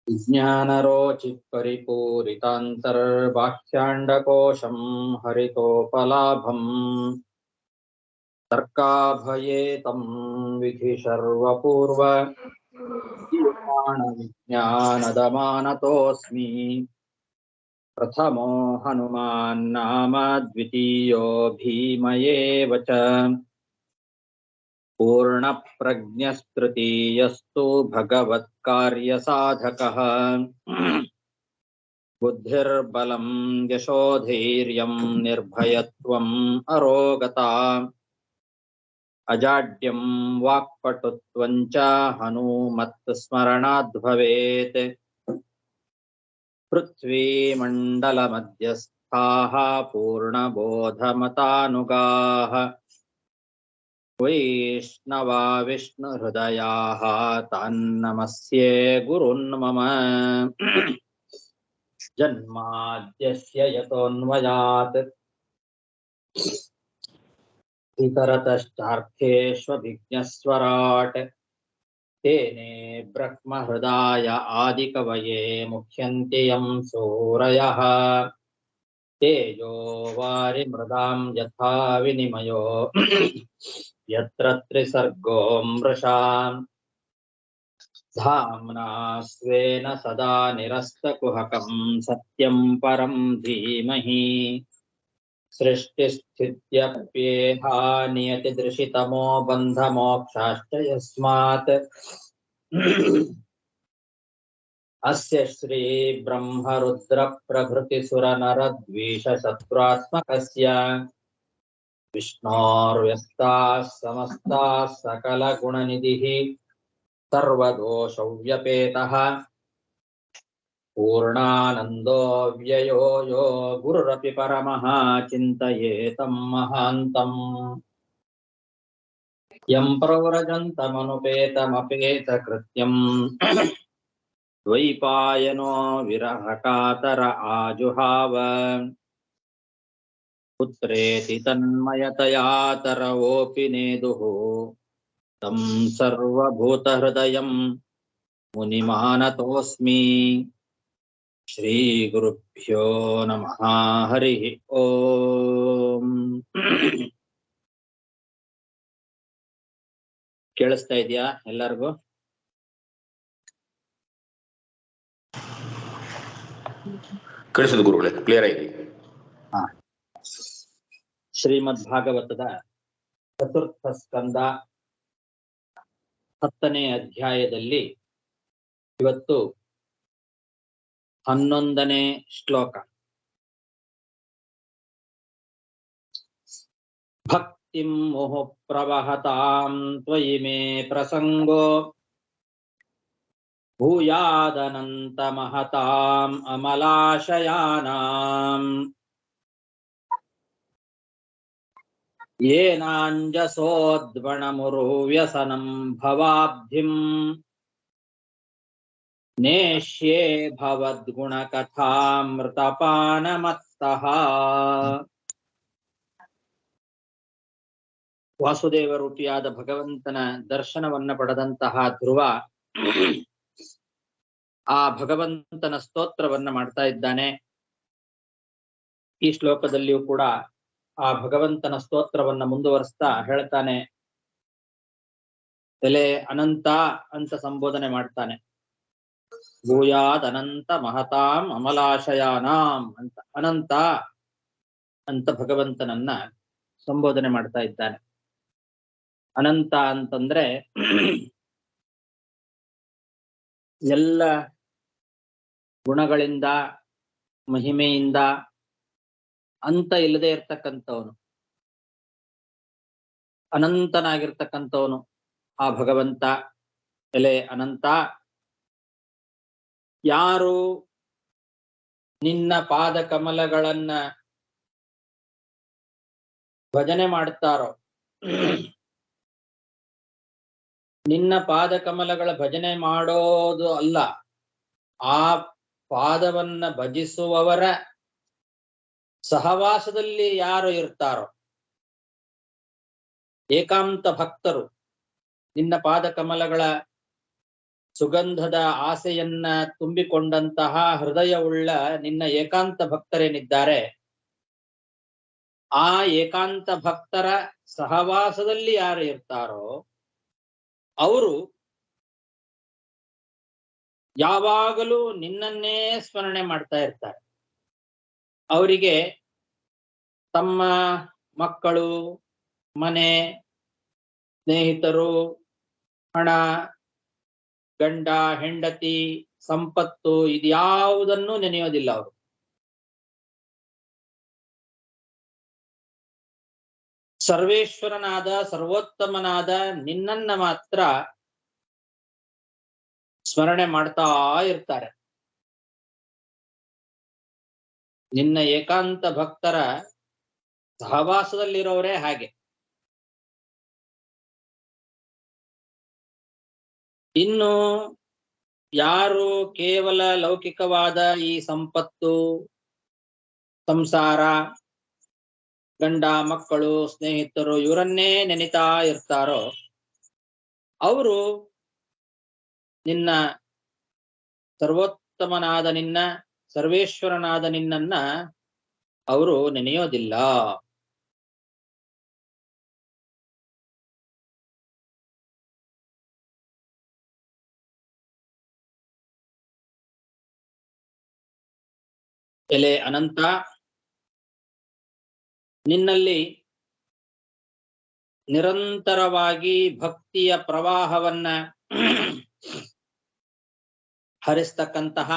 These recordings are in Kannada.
ज्ञानरोचिपरिपूरितान्तर्बाह्याण्डकोशं हरितोपलाभम् तर्काभयेतं विधि सर्वपूर्व विज्ञानदमानतोऽस्मि प्रथमो हनुमान् नाम द्वितीयो भीमयेव च पूर्णप्रज्ञस्तृतीयस्तु भगवत्कार्यसाधकः बुद्धिर्बलं यशोधैर्यं निर्भयत्वम् अरोगता अजाड्यं वाक्पटुत्वं च हनुमत्स्मरणाद् भवेत् पृथ्वीमण्डलमध्यस्थाः पूर्णबोधमतानुगाः वैष्णवा विष्णुहृदयाः तान्नमस्ये गुरुन्मम जन्माद्यस्य यतोऽन्वयात् इतरतश्चार्थेष्वभिज्ञस्वराट् तेने ब्रह्महृदाय आदिकवये मुह्यन्ति यं सूरयः तेजो वारिमृदां यथा विनिमयो यत्र त्रिसर्गो मृषा धाम्ना स्वेन सदा निरस्तकुहकं सत्यं परं धीमहि सृष्टिस्थित्यप्येहा नियतिदृशितमो बन्धमोक्षाश्च यस्मात् अस्य श्री ब्रह्मरुद्रप्रभृतिसुरनरद्वीषशत्रुत्मकस्य विष्णोर्व्यस्ताः समस्ताः सकलगुणनिधिः सर्वदोषव्यपेतः पूर्णानन्दो व्ययो यो गुरुरपि परमः चिन्तयेतं महान्तम् यं प्रव्रजन्तमनुपेतमपेतकृत्यम् द्वैपायनो विरहकातर आजुहाव पुत्रेति तन्मयतया तरवोऽपि नेदुः तं सर्वभूतहृदयं मुनिमानतोऽस्मि श्रीगुरुभ्यो नमः हरिः ಓಂ ಕೇಳಿಸ್ತಾ ಇದೆಯಾ ಎಲ್ಲರಿಗೂ? ಕೇಳಿಸಿದ ಗುರುಗಳೇ, ಕ್ಲಿಯರ್ ಆಗಿದೆ. ಶ್ರೀಮದ್ ಭಾಗವತದ ಚತುರ್ಥ ಸ್ಕಂದ 10ನೇ ಅಧ್ಯಾಯದಲ್ಲಿ ಇವತ್ತು 11ನೇ ಶ್ಲೋಕ. ಭಕ್ತಿಂ ಮುಹು ಪ್ರವಹತಾಂ ತ್ವಯಿ ಮೇ ಪ್ರಸಂಗೋ ಭೂಯಾದನಂತ ಮಹತಾಂ ಅಮಲಾಶಯಾನಾಂ ಯೇನಾಂಜಸೋದ್ವಣಮುರು ವ್ಯಸನಂ ಭವಾಬ್ಧಿಂ ನೇಷ್ಯೇ ಭವದ್ಗುಣಕಥಾಮೃತಪಾನಮತ್ತಃ. ವಾಸುದೇವ ರೂಪಿಯಾದ ಭಗವಂತನ ದರ್ಶನವನ್ನ ಪಡೆದಂತಹ ಧ್ರುವ ಆ ಭಗವಂತನ ಸ್ತೋತ್ರವನ್ನ ಮಾಡ್ತಾ ಇದ್ದಾನೆ. ಈ ಶ್ಲೋಕದಲ್ಲಿಯೂ ಕೂಡ ಆ ಭಗವಂತನ ಸ್ತೋತ್ರವನ್ನ ಮುಂದುವರಿಸ್ತಾ ಹೇಳ್ತಾನೆ, ಎಲೆ ಅನಂತ ಅಂತ ಸಂಬೋಧನೆ ಮಾಡ್ತಾನೆ. ಭೂಯಾದ್ ಅನಂತ ಮಹತಾಂ ಅಮಲಾಶಯಾನಾಂ ಅಂತ ಅನಂತ ಅಂತ ಭಗವಂತನನ್ನ ಸಂಬೋಧನೆ ಮಾಡ್ತಾ ಇದ್ದಾನೆ. ಅನಂತ ಅಂತಂದ್ರೆ ಎಲ್ಲ ಗುಣಗಳಿಂದ ಮಹಿಮೆಯಿಂದ ಅಂತ ಇಲ್ಲದೆ ಇರ್ತಕ್ಕಂಥವನು, ಅನಂತನಾಗಿರ್ತಕ್ಕಂಥವನು ಆ ಭಗವಂತ. ಎಲೆ ಅನಂತ, ಯಾರು ನಿನ್ನ ಪಾದ ಕಮಲಗಳನ್ನ ಭಜನೆ ಮಾಡ್ತಾರೋ, ನಿನ್ನ ಪಾದ ಕಮಲಗಳ ಭಜನೆ ಮಾಡೋದು ಅಲ್ಲ, ಆ ಪಾದವನ್ನ ಭಜಿಸುವವರ ಸಹವಾಸದಲ್ಲಿ ಯಾರು ಇರ್ತಾರೋ, ಏಕಾಂತ ಭಕ್ತರು ನಿನ್ನ ಪಾದ ಕಮಲಗಳ ಸುಗಂಧದ ಆಸೆಯನ್ನ ತುಂಬಿಕೊಂಡಂತಹ ಹೃದಯವುಳ್ಳ ನಿನ್ನ ಏಕಾಂತ ಭಕ್ತರೇನಿದ್ದಾರೆ, ಆ ಏಕಾಂತ ಭಕ್ತರ ಸಹವಾಸದಲ್ಲಿ ಯಾರು ಇರ್ತಾರೋ ಅವರು ಯಾವಾಗಲೂ ನಿನ್ನನ್ನೇ ಸ್ಮರಣೆ ಮಾಡ್ತಾ ಇರ್ತಾರೆ. ಅವರಿಗೆ ತಮ್ಮ ಮಕ್ಕಳು, ಮನೆ, ಸ್ನೇಹಿತರು, ಹಣ, ಗಂಡ, ಹೆಂಡತಿ, ಸಂಪತ್ತು ಇದ್ಯಾವುದನ್ನೂ ನೆನೆಯೋದಿಲ್ಲ ಅವರು. ಸರ್ವೇಶ್ವರನಾದ ಸರ್ವೋತ್ತಮನಾದ ನಿನ್ನನ್ನ ಮಾತ್ರ ಸ್ಮರಣೆ ಮಾಡ್ತಾ ಇರ್ತಾರೆ. ನಿನ್ನ ಏಕಾಂತ ಭಕ್ತರ ಸಹವಾಸದಲ್ಲಿರೋರೇ ಹಾಗೆ. ಇನ್ನು ಯಾರು ಕೇವಲ ಲೌಕಿಕವಾದ ಈ ಸಂಪತ್ತು, ಸಂಸಾರ, ಗಂಡ, ಮಕ್ಕಳು, ಸ್ನೇಹಿತರು ಇವರನ್ನೇ ನೆನಿತಾ ಇರ್ತಾರೋ ಅವರು ನಿನ್ನ ಸರ್ವೋತ್ತಮನಾದ ನಿನ್ನ, ಸರ್ವೇಶ್ವರನಾದ ನಿನ್ನನ್ನ ಅವರು ನೆನೆಯೋದಿಲ್ಲ. ಎಲೆ ಅನಂತ, ನಿನ್ನಲ್ಲಿ ನಿರಂತರವಾಗಿ ಭಕ್ತಿಯ ಪ್ರವಾಹವನ್ನ ಹರಿಸ್ತಕ್ಕಂತಹ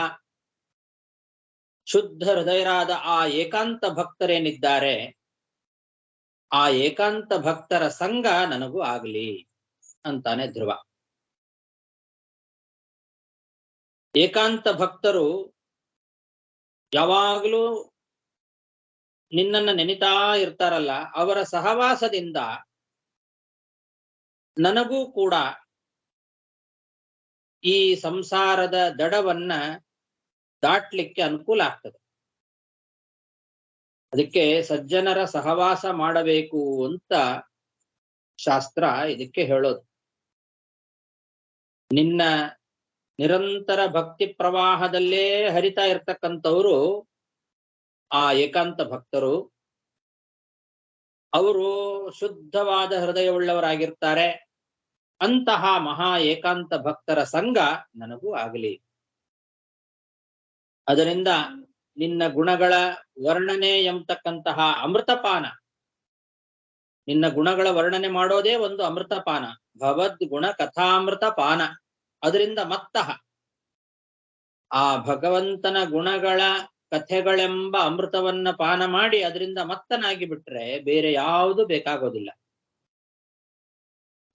ಶುದ್ಧ ಹೃದಯರಾದ ಆ ಏಕಾಂತ ಭಕ್ತರೇನಿದ್ದಾರೆ, ಆ ಏಕಾಂತ ಭಕ್ತರ ಸಂಗ ನನಗೂ ಆಗಲಿ ಅಂತಾನೆ ಧ್ರುವ. ಏಕಾಂತ ಭಕ್ತರು ಯಾವಾಗಲೂ ನಿನ್ನನ್ನ ನೆನಿತಾ ಇರ್ತಾರಲ್ಲ, ಅವರ ಸಹವಾಸದಿಂದ ನನಗೂ ಕೂಡ ಈ ಸಂಸಾರದ ದಡವನ್ನ ದಾಟ್ಲಿಕ್ಕೆ ಅನುಕೂಲ ಆಗ್ತದೆ. ಅದಕ್ಕೆ ಸಜ್ಜನರ ಸಹವಾಸ ಮಾಡಬೇಕು ಅಂತ ಶಾಸ್ತ್ರ ಇದಕ್ಕೆ ಹೇಳೋದು. ನಿನ್ನ ನಿರಂತರ ಭಕ್ತಿ ಪ್ರವಾಹದಲ್ಲೇ ಹರಿತಾ ಇರ್ತಕ್ಕಂಥವ್ರು ಆ ಏಕಾಂತ ಭಕ್ತರು. ಅವರು ಶುದ್ಧವಾದ ಹೃದಯವುಳ್ಳವರಾಗಿರ್ತಾರೆ. ಅಂತಹ ಮಹಾ ಏಕಾಂತ ಭಕ್ತರ ಸಂಗ ನನಗೂ ಆಗಲಿ. ಅದರಿಂದ ನಿನ್ನ ಗುಣಗಳ ವರ್ಣನೆ ಎಂಬತಕ್ಕಂತಹ ಅಮೃತಪಾನ, ನಿನ್ನ ಗುಣಗಳ ವರ್ಣನೆ ಮಾಡೋದೇ ಒಂದು ಅಮೃತಪಾನ, ಭವದ್ ಗುಣ ಕಥಾಮೃತ ಪಾನ. ಅದರಿಂದ ಮತ್ತಃ ಆ ಭಗವಂತನ ಗುಣಗಳ ಕಥೆಗಳೆಂಬ ಅಮೃತವನ್ನ ಪಾನ ಮಾಡಿ ಅದರಿಂದ ಮತ್ತನಾಗಿ ಬಿಟ್ರೆ ಬೇರೆ ಯಾವುದು ಬೇಕಾಗೋದಿಲ್ಲ.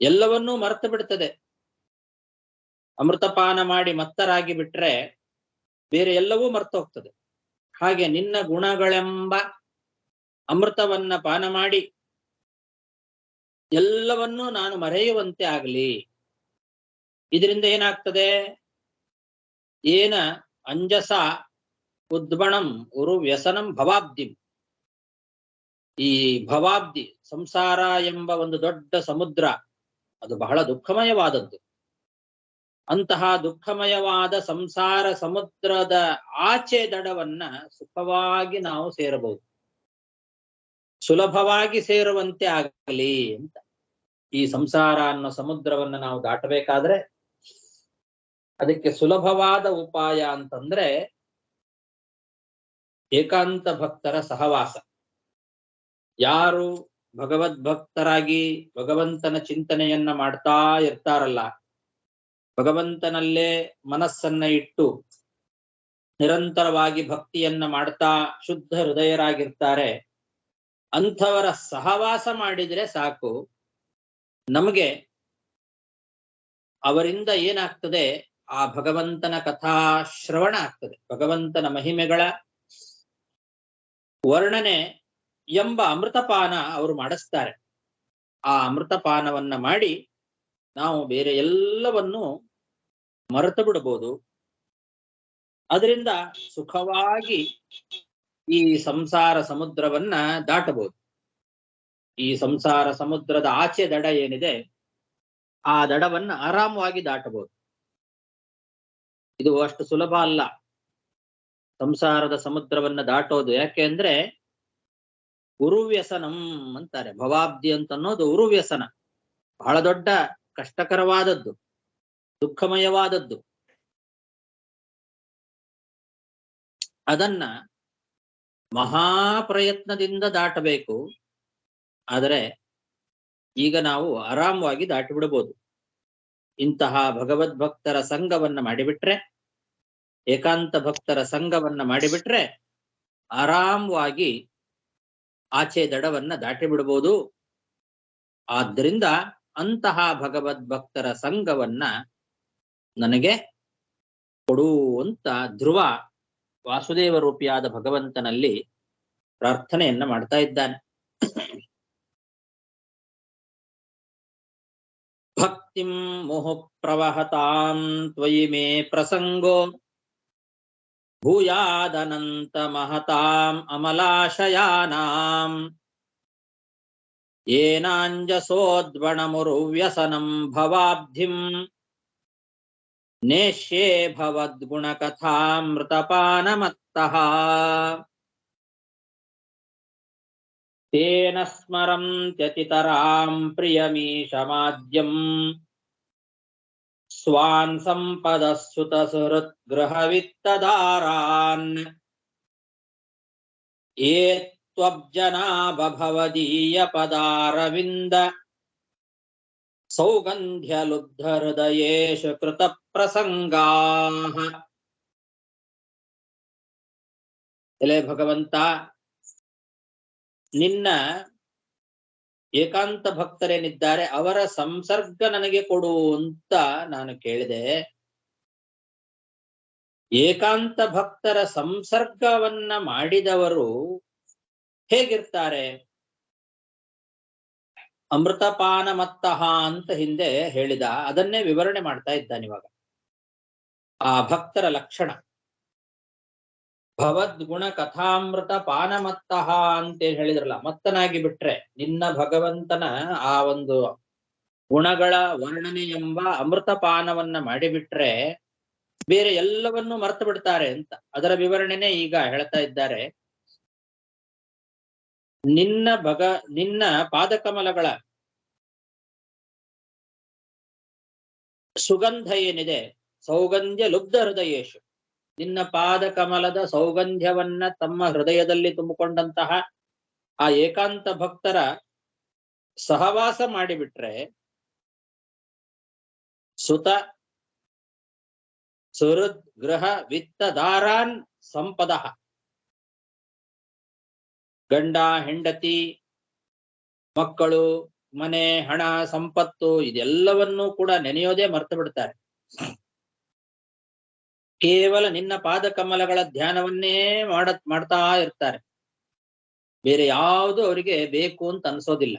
ಎಲ್ಲವನ್ನೂ ಮರೆತು ಬಿಡ್ತದೆ. ಅಮೃತಪಾನ ಮಾಡಿ ಮತ್ತರಾಗಿ ಬಿಟ್ರೆ ಬೇರೆ ಎಲ್ಲವೂ ಮರ್ತು ಹೋಗ್ತದೆ. ಹಾಗೆ ನಿನ್ನ ಗುಣಗಳೆಂಬ ಅಮೃತವನ್ನ ಪಾನ ಮಾಡಿ ಎಲ್ಲವನ್ನೂ ನಾನು ಮರೆಯುವಂತೆ ಆಗಲಿ. ಇದರಿಂದ ಏನಾಗ್ತದೆ? ಏನ ಅಂಜಸ ಉದ್ಬಣಂ ಉರು ವ್ಯಸನಂ ಭವಾಬ್ದಿಂ. ಈ ಭವಾಬ್ದಿ ಸಂಸಾರ ಎಂಬ ಒಂದು ದೊಡ್ಡ ಸಮುದ್ರ, ಅದು ಬಹಳ ದುಃಖಮಯವಾದದ್ದು. ಅಂತಹ ದುಃಖಮಯವಾದ ಸಂಸಾರ ಸಮುದ್ರದ ಆಚೆ ದಡವನ್ನ ಸುಖವಾಗಿ ನಾವು ಸೇರಬಹುದು, ಸುಲಭವಾಗಿ ಸೇರುವಂತೆ ಆಗಲಿ ಅಂತ. ಈ ಸಂಸಾರ ಅನ್ನೋ ಸಮುದ್ರವನ್ನ ನಾವು ದಾಟಬೇಕಾದ್ರೆ ಅದಕ್ಕೆ ಸುಲಭವಾದ ಉಪಾಯ ಅಂತಂದ್ರೆ ಏಕಾಂತ ಭಕ್ತರ ಸಹವಾಸ. ಯಾರು ಭಗವದ್ಭಕ್ತರಾಗಿ ಭಗವಂತನ ಚಿಂತನೆಯನ್ನ ಮಾಡ್ತಾ ಇರ್ತಾರಲ್ಲ, ಭಗವಂತನಲ್ಲೇ ಮನಸ್ಸನ್ನ ಇಟ್ಟು ನಿರಂತರವಾಗಿ ಭಕ್ತಿಯನ್ನ ಮಾಡ್ತಾ ಶುದ್ಧ ಹೃದಯರಾಗಿರ್ತಾರೆ, ಅಂಥವರ ಸಹವಾಸ ಮಾಡಿದ್ರೆ ಸಾಕು. ನಮಗೆ ಅವರಿಂದ ಏನಾಗ್ತದೆ? ಆ ಭಗವಂತನ ಕಥಾ ಶ್ರವಣ ಆಗ್ತದೆ. ಭಗವಂತನ ಮಹಿಮೆಗಳ ವರ್ಣನೆ ಎಂಬ ಅಮೃತಪಾನ ಅವರು ಮಾಡಿಸ್ತಾರೆ. ಆ ಅಮೃತಪಾನವನ್ನ ಮಾಡಿ ನಾವು ಬೇರೆ ಎಲ್ಲವನ್ನೂ ಮರೆತು ಬಿಡಬಹುದು. ಅದರಿಂದ ಸುಖವಾಗಿ ಈ ಸಂಸಾರ ಸಮುದ್ರವನ್ನ ದಾಟಬಹುದು. ಈ ಸಂಸಾರ ಸಮುದ್ರದ ಆಚೆ ದಡ ಏನಿದೆ ಆ ದಡವನ್ನ ಆರಾಮವಾಗಿ ದಾಟಬಹುದು. ಇದು ಅಷ್ಟು ಸುಲಭ ಅಲ್ಲ ಸಂಸಾರದ ಸಮುದ್ರವನ್ನ ದಾಟೋದು. ಯಾಕೆ ಅಂದ್ರೆ ಉರುವ್ಯಸನಂ ಅಂತಾರೆ. ಭವಾಬ್ದಿ ಅಂತ ಅನ್ನೋದು ಉರುವ್ಯಸನ, ಬಹಳ ದೊಡ್ಡ ಕಷ್ಟಕರವಾದದ್ದು, ದುಃಖಮಯವಾದದ್ದು. ಅದನ್ನ ಮಹಾಪ್ರಯತ್ನದಿಂದ ದಾಟಬೇಕು. ಆದರೆ ಈಗ ನಾವು ಆರಾಮವಾಗಿ ದಾಟಿ ಬಿಡಬಹುದು. ಇಂತಹ ಭಗವದ್ಭಕ್ತರ ಸಂಘವನ್ನ ಮಾಡಿಬಿಟ್ರೆ, ಏಕಾಂತ ಭಕ್ತರ ಸಂಘವನ್ನ ಮಾಡಿಬಿಟ್ರೆ ಆರಾಮವಾಗಿ ಆಚೆ ದಡವನ್ನ ದಾಟಿ ಬಿಡಬಹುದು. ಆದ್ದರಿಂದ ಅಂತಹ ಭಗವದ್ಭಕ್ತರ ಸಂಘವನ್ನ ನನಗೆ ಕೊಡು ಅಂತ ಧ್ರುವ ವಾಸುದೇವ ರೂಪಿಯಾದ ಭಗವಂತನಲ್ಲಿ ಪ್ರಾರ್ಥನೆಯನ್ನ ಮಾಡ್ತಾ ಇದ್ದಾನೆ. ಭಕ್ತಿಂ ಮುಹು ಪ್ರವಹತಾಂ ತ್ವಯಿ ಮೇ ಪ್ರಸಂಗೋ ಭೂಯಾದನಂತ ಮಹತಾಂ ಅಮಲಾಶಯಾನಾಂ ಏನಾಂಜಸೋದ್ವಣಮುರುವ್ಯಸನಂ ಭವಾಬ್ಧಿಂ ನೇಷ್ಯೇ ಭವದ್ಗುಣಕಥಾಮೃತಪಾನಮತ್ತಃ ತೇನ ಸ್ಮರಂತ್ಯತಿತರಾಂ ಪ್ರಿಯಮೀಶಮಾದ್ಯಂ ಸ್ವಾನ್ ಸಂಪದಸ್ಸುತ ಸುಹೃದ್ಗೃಹವಿತ್ತದಾರಾನ್ ಯೇ ತ್ವಬ್ಜನಾಭವದೀಯ ಪದಾರವಿಂದ ಸೌಗಂಧ್ಯಲುಬ್ಧ ಹೃದಯೇಷು ಕೃತ ಪ್ರಸಂಗಾಃ. ಎಲೆ ಭಗವಂತ, ನಿನ್ನ ಏಕಾಂತ ಭಕ್ತರೇನಿದ್ದಾರೆ ಅವರ ಸಂಸರ್ಗ ನನಗೆ ಕೊಡು ಅಂತ ನಾನು ಕೇಳಿದೆ. ಏಕಾಂತ ಭಕ್ತರ ಸಂಸರ್ಗವನ್ನ ಮಾಡಿದವರು ಹೇಗಿರ್ತಾರೆ? ಅಮೃತಪಾನ ಮತ್ತಃ ಅಂತ ಹಿಂದೆ ಹೇಳಿದ, ಅದನ್ನೇ ವಿವರಣೆ ಮಾಡ್ತಾ ಇದ್ದಾನೆ ಇವಾಗ. ಆ ಭಕ್ತರ ಲಕ್ಷಣ ಭವದ್ಗುಣ ಕಥಾಮೃತ ಪಾನಮತ್ತಃ ಅಂತೇಳಿ ಹೇಳಿದ್ರಲ್ಲ, ಮತ್ತನಾಗಿ ಬಿಟ್ರೆ ನಿನ್ನ ಭಗವಂತನ ಆ ಒಂದು ಗುಣಗಳ ವರ್ಣನೆ ಎಂಬ ಅಮೃತಪಾನವನ್ನ ಮಾಡಿಬಿಟ್ರೆ ಬೇರೆ ಎಲ್ಲವನ್ನೂ ಮರೆತು ಬಿಡ್ತಾರೆ ಅಂತ ಅದರ ವಿವರಣೆನೇ ಈಗ ಹೇಳ್ತಾ ಇದ್ದಾರೆ. ನಿನ್ನ ಪಾದಕಮಲಗಳ ಸುಗಂಧ ಏನಿದೆ, ಸೌಗಂಧ್ಯ ಲುಬ್ಧ ಹೃದಯೇಶು, ನಿನ್ನ ಪಾದ ಕಮಲದ ಸೌಗಂಧ್ಯವನ್ನ ತಮ್ಮ ಹೃದಯದಲ್ಲಿ ತುಂಬಿಕೊಂಡಂತಹ ಆ ಏಕಾಂತ ಭಕ್ತರ ಸಹವಾಸ ಮಾಡಿಬಿಟ್ರೆ ಸುತ ಸುಹೃದ್ ಗೃಹ ವಿತ್ತದಾರಾನ್ ಸಂಪದ, ಗಂಡ ಹೆಂಡತಿ ಮಕ್ಕಳು ಮನೆ ಹಣ ಸಂಪತ್ತು ಇದೆಲ್ಲವನ್ನೂ ಕೂಡ ನೆನೆಯೋದೇ ಮರ್ತು ಬಿಡ್ತಾರೆ. ಕೇವಲ ನಿನ್ನ ಪಾದ ಕಮಲಗಳ ಧ್ಯಾನವನ್ನೇ ಮಾಡ್ತಾ ಇರ್ತಾರೆ. ಬೇರೆ ಯಾವುದು ಅವರಿಗೆ ಬೇಕು ಅಂತ ಅನ್ಸೋದಿಲ್ಲ.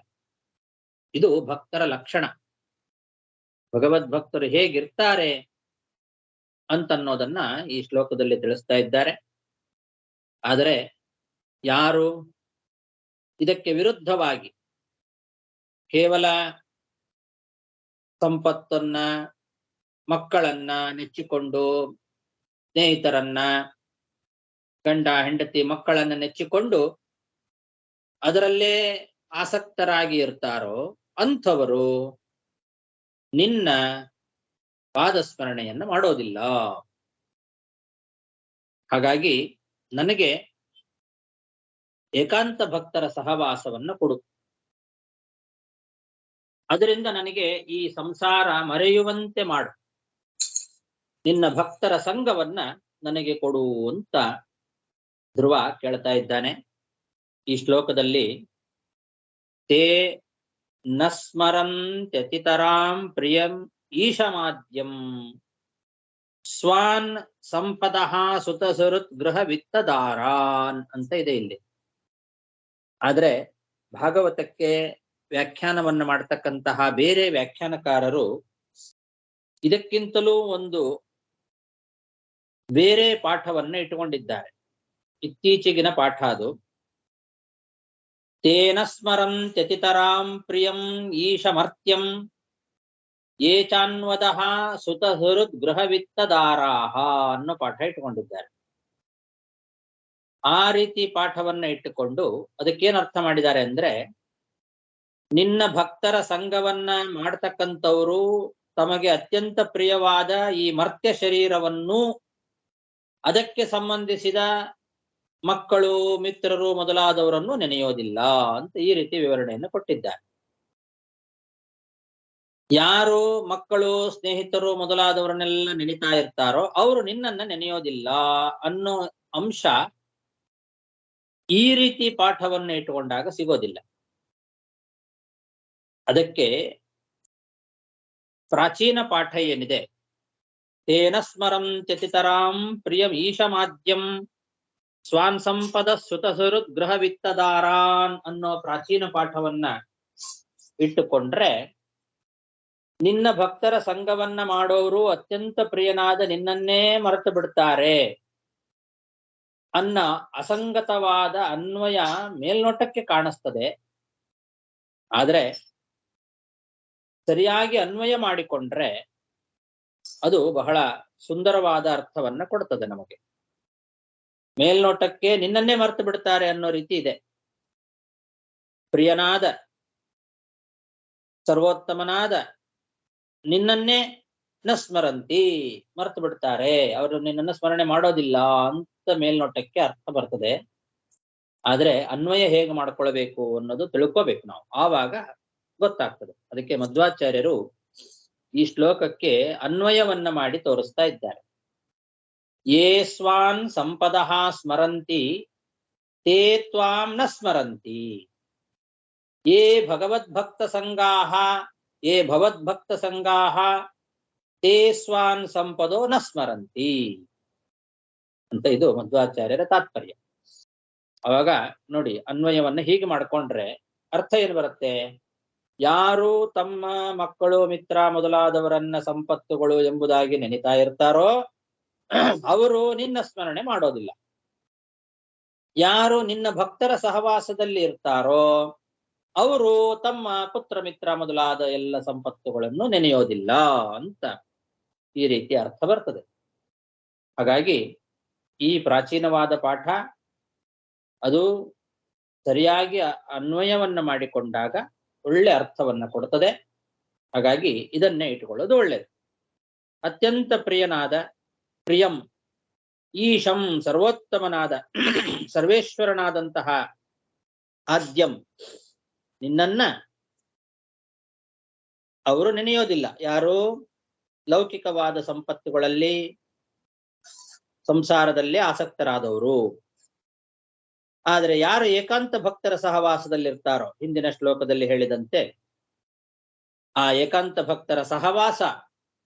ಇದು ಭಕ್ತರ ಲಕ್ಷಣ. ಭಗವದ್ಭಕ್ತರು ಹೇಗಿರ್ತಾರೆ ಅಂತನ್ನೋದನ್ನ ಈ ಶ್ಲೋಕದಲ್ಲಿ ತಿಳಿಸ್ತಾ ಇದ್ದಾರೆ. ಆದರೆ ಯಾರು ಇದಕ್ಕೆ ವಿರುದ್ಧವಾಗಿ ಕೇವಲ ಸಂಪತ್ತನ್ನ ಮಕ್ಕಳನ್ನ ನೆಚ್ಚಿಕೊಂಡು, ಸ್ನೇಹಿತರನ್ನ ಗಂಡ ಹೆಂಡತಿ ಮಕ್ಕಳನ್ನ ನೆಚ್ಚಿಕೊಂಡು ಅದರಲ್ಲೇ ಆಸಕ್ತರಾಗಿ ಇರ್ತಾರೋ ಅಂಥವರು ನಿನ್ನ ಪಾದಸ್ಮರಣೆಯನ್ನ ಮಾಡೋದಿಲ್ಲ. ಹಾಗಾಗಿ ನನಗೆ ಏಕಾಂತ ಭಕ್ತರ ಸಹವಾಸವನ್ನ ಕೊಡು, ಅದರಿಂದ ನನಗೆ ಈ ಸಂಸಾರ ಮರೆಯುವಂತೆ ಮಾಡು, ನಿನ್ನ ಭಕ್ತರ ಸಂಘವನ್ನ ನನಗೆ ಕೊಡು ಅಂತ ಧ್ರುವ ಕೇಳ್ತಾ ಇದ್ದಾನೆ. ಈ ಶ್ಲೋಕದಲ್ಲಿ ತೇ ನ ಸ್ಮರಂತ್ಯತಿತರಾಂ ಪ್ರಿಯಂ ಈಶಮಾದ್ಯಂ ಸ್ವಾನ್ ಸಂಪದಃ ಸುತ ಸುಹೃತ್ ಗೃಹ ವಿತ್ತದಾರಾನ್ ಅಂತ ಇದೆ ಇಲ್ಲಿ. ಆದ್ರೆ ಭಾಗವತಕ್ಕೆ ವ್ಯಾಖ್ಯಾನವನ್ನ ಮಾಡ್ತಕ್ಕಂತಹ ಬೇರೆ ವ್ಯಾಖ್ಯಾನಕಾರರು ಇದಕ್ಕಿಂತಲೂ ಒಂದು ಬೇರೆ ಪಾಠವನ್ನ ಇಟ್ಟುಕೊಂಡಿದ್ದಾರೆ. ಇತ್ತೀಚೆಗಿನ ಪಾಠ ಅದು. ತೇನ ಸ್ಮರಂತ್ಯತಿತರಾಂ ಪ್ರಿಯಂ ಈಶಮರ್ತ್ಯಂ ಯೇ ಚಾನ್ವದಃ ಸುತ ಹೃದ್ ಗೃಹವಿತ್ತದಾರಾಹ ಅನ್ನೋ ಪಾಠ ಇಟ್ಟುಕೊಂಡಿದ್ದಾರೆ. ಆ ರೀತಿ ಪಾಠವನ್ನ ಇಟ್ಟುಕೊಂಡು ಅದಕ್ಕೇನು ಅರ್ಥ ಮಾಡಿದ್ದಾರೆ ಅಂದ್ರೆ, ನಿನ್ನ ಭಕ್ತರ ಸಂಘವನ್ನ ಮಾಡ್ತಕ್ಕಂಥವರು ತಮಗೆ ಅತ್ಯಂತ ಪ್ರಿಯವಾದ ಈ ಮರ್ತ್ಯ ಶರೀರವನ್ನು, ಅದಕ್ಕೆ ಸಂಬಂಧಿಸಿದ ಮಕ್ಕಳು ಮಿತ್ರರು ಮೊದಲಾದವರನ್ನು ನೆನೆಯೋದಿಲ್ಲ ಅಂತ ಈ ರೀತಿ ವಿವರಣೆಯನ್ನು ಕೊಟ್ಟಿದ್ದಾರೆ. ಯಾರು ಮಕ್ಕಳು ಸ್ನೇಹಿತರು ಮೊದಲಾದವರನ್ನೆಲ್ಲ ನೆನೀತಾ ಇರ್ತಾರೋ ಅವರು ನಿನ್ನನ್ನ ನೆನೆಯೋದಿಲ್ಲ ಅನ್ನೋ ಅಂಶ ಈ ರೀತಿ ಪಾಠವನ್ನು ಇಟ್ಟುಕೊಂಡಾಗ ಸಿಗೋದಿಲ್ಲ. ಅದಕ್ಕೆ ಪ್ರಾಚೀನ ಪಾಠ ಏನಿದೆ, ತೇನ ಸ್ಮರಂತ್ಯತಿತರಾಂ ಪ್ರಿಯಂ ಈಶಮಾದ್ಯಂ ಸ್ವಾನ್ ಸಂಪದ ಸುತಸುರುದ್ ಗೃಹವಿತ್ತದಾರಾನ್ ಅನ್ನೋ ಪ್ರಾಚೀನ ಪಾಠವನ್ನ ಇಟ್ಟುಕೊಂಡ್ರೆ, ನಿನ್ನ ಭಕ್ತರ ಸಂಘವನ್ನ ಮಾಡೋರು ಅತ್ಯಂತ ಪ್ರಿಯನಾದ ನಿನ್ನನ್ನೇ ಮರೆತು ಬಿಡ್ತಾರೆ ಅನ್ನ ಅಸಂಗತವಾದ ಅನ್ವಯ ಮೇಲ್ನೋಟಕ್ಕೆ ಕಾಣಿಸ್ತದೆ. ಆದ್ರೆ ಸರಿಯಾಗಿ ಅನ್ವಯ ಮಾಡಿಕೊಂಡ್ರೆ ಅದು ಬಹಳ ಸುಂದರವಾದ ಅರ್ಥವನ್ನ ಕೊಡ್ತದೆ ನಮಗೆ. ಮೇಲ್ನೋಟಕ್ಕೆ ನಿನ್ನನ್ನೇ ಮರೆತು ಬಿಡ್ತಾರೆ ಅನ್ನೋ ರೀತಿ ಇದೆ. ಪ್ರಿಯನಾದ ಸರ್ವೋತ್ತಮನಾದ ನಿನ್ನನ್ನೇ ನ ಸ್ಮರಂತಿ, ಮರೆತು ಬಿಡ್ತಾರೆ, ಅವರು ನಿನ್ನನ್ನು ಸ್ಮರಣೆ ಮಾಡೋದಿಲ್ಲ ಅಂತ ಮೇಲ್ನೋಟಕ್ಕೆ ಅರ್ಥ ಬರ್ತದೆ. ಆದ್ರೆ ಅನ್ವಯ ಹೇಗೆ ಮಾಡ್ಕೊಳ್ಬೇಕು ಅನ್ನೋದು ತಿಳ್ಕೋಬೇಕು ನಾವು, ಆವಾಗ ಗೊತ್ತಾಗ್ತದೆ. ಅದಕ್ಕೆ ಮಧ್ವಾಚಾರ್ಯರು ಈ ಶ್ಲೋಕಕ್ಕೆ ಅನ್ವಯವನ್ನ ಮಾಡಿ ತೋರಿಸ್ತಾ ಇದ್ದಾರೆ. ಯೇ ಸ್ವಾನ್ ಸಂಪದಃ ಸ್ಮರಂತಿ ತೇ ತ್ವಾಂ ನ ಸ್ಮರಂತಿ, ಯೇ ಭಗವದ್ಭಕ್ತ ಸಂಗಾಹ ಯೇ ಭವದ್ಭಕ್ತ ಸಂಗಾಹ ತೇ ಸ್ವಾನ್ ಸಂಪದೋ ನ ಸ್ಮರಂತಿ ಅಂತ ಇದು ಮಧ್ವಾಚಾರ್ಯರ ತಾತ್ಪರ್ಯ. ಅವಾಗ ನೋಡಿ, ಅನ್ವಯವನ್ನ ಹೀಗೆ ಮಾಡ್ಕೊಂಡ್ರೆ ಅರ್ಥ ಏನು ಬರುತ್ತೆ? ಯಾರು ತಮ್ಮ ಮಕ್ಕಳು ಮಿತ್ರ ಮೊದಲಾದವರನ್ನ ಸಂಪತ್ತುಗಳು ಎಂಬುದಾಗಿ ನೆನೀತಾ ಇರ್ತಾರೋ ಅವರು ನಿನ್ನ ಸ್ಮರಣೆ ಮಾಡೋದಿಲ್ಲ. ಯಾರು ನಿನ್ನ ಭಕ್ತರ ಸಹವಾಸದಲ್ಲಿ ಇರ್ತಾರೋ ಅವರು ತಮ್ಮ ಪುತ್ರ ಮಿತ್ರ ಮೊದಲಾದ ಎಲ್ಲ ಸಂಪತ್ತುಗಳನ್ನು ನೆನೆಯೋದಿಲ್ಲ ಅಂತ ಈ ರೀತಿ ಅರ್ಥ ಬರ್ತದೆ. ಹಾಗಾಗಿ ಈ ಪ್ರಾಚೀನವಾದ ಪಾಠ ಅದು ಸರಿಯಾಗಿ ಅನ್ವಯವನ್ನ ಮಾಡಿಕೊಂಡಾಗ ಒಳ್ಳೆ ಅರ್ಥವನ್ನ ಕೊಡ್ತದೆ. ಹಾಗಾಗಿ ಇದನ್ನೇ ಇಟ್ಟುಕೊಳ್ಳೋದು ಒಳ್ಳೆಯದು. ಅತ್ಯಂತ ಪ್ರಿಯನಾದ ಪ್ರಿಯಂ ಈಶಂ ಸರ್ವೋತ್ತಮನಾದ ಸರ್ವೇಶ್ವರನಾದಂತಹ ಆದ್ಯಂ ನಿನ್ನನ್ನ ಅವರು ನೆನೆಯೋದಿಲ್ಲ. ಯಾರು ಲೌಕಿಕವಾದ ಸಂಪತ್ತುಗಳಲ್ಲಿ ಸಂಸಾರದಲ್ಲಿ ಆಸಕ್ತರಾದವರು. ಆದರೆ ಯಾರು ಏಕಾಂತ ಭಕ್ತರ ಸಹವಾಸದಲ್ಲಿರ್ತಾರೋ, ಹಿಂದಿನ ಶ್ಲೋಕದಲ್ಲಿ ಹೇಳಿದಂತೆ ಆ ಏಕಾಂತ ಭಕ್ತರ ಸಹವಾಸ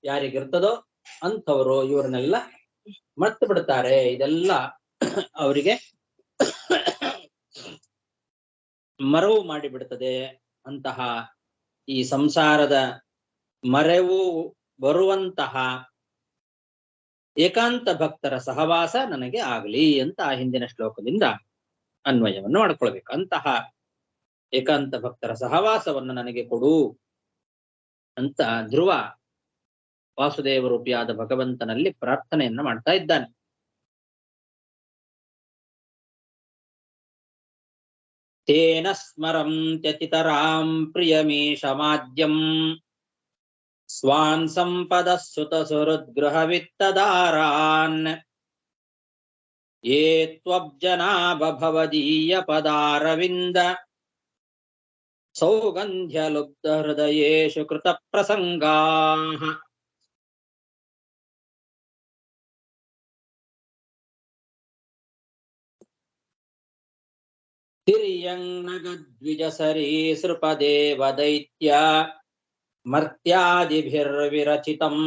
ಯಾರಿಗಿರ್ತದೋ ಅಂಥವರು ಇವರನ್ನೆಲ್ಲ ಮರ್ತು ಬಿಡ್ತಾರೆ. ಇದೆಲ್ಲ ಅವರಿಗೆ ಮರವು ಮಾಡಿಬಿಡ್ತದೆ. ಅಂತಹ ಈ ಸಂಸಾರದ ಮರೆವು ಬರುವಂತಹ ಏಕಾಂತ ಭಕ್ತರ ಸಹವಾಸ ನನಗೆ ಆಗಲಿ ಅಂತ ಆ ಹಿಂದಿನ ಶ್ಲೋಕದಿಂದ ಅನ್ವಯವನ್ನು ಮಾಡ್ಕೊಳ್ಬೇಕು. ಅಂತಹ ಏಕಾಂತ ಭಕ್ತರ ಸಹವಾಸವನ್ನು ನನಗೆ ಕೊಡು ಅಂತ ಧ್ರುವ ವಾಸುದೇವ ರೂಪಿಯಾದ ಭಗವಂತನಲ್ಲಿ ಪ್ರಾರ್ಥನೆಯನ್ನ ಮಾಡ್ತಾ ಇದ್ದಾನೆ. ತೇನ ಸ್ಮರಂತ್ಯತಿತರಾಂ ಪ್ರಿಯಮೇಶಮಾದ್ಯಂ ಸ್ವಾನ್ ಸಂಪದ ಸುತ ಸುಹೃದ್ಗೃಹವಿತ್ತದಾರಾನ್ ಯೇ ತ್ವಬ್ಜನಾಭವದೀಯ ಪದಾರವಿಂದ ಸೌಗಂಧ್ಯ ಲುಬ್ಧ ಹೃದಯೇಷು ಕೃತ ಪ್ರಸಂಗಾಃ. ತಿರ್ಯಂಗ್ನಗದ್ವಿಜ ಸರೀಸೃಪದೇವ ದೈತ್ಯ ಮರ್ತ್ಯಾದಿಭಿರ್ವಿರಚಿತಂ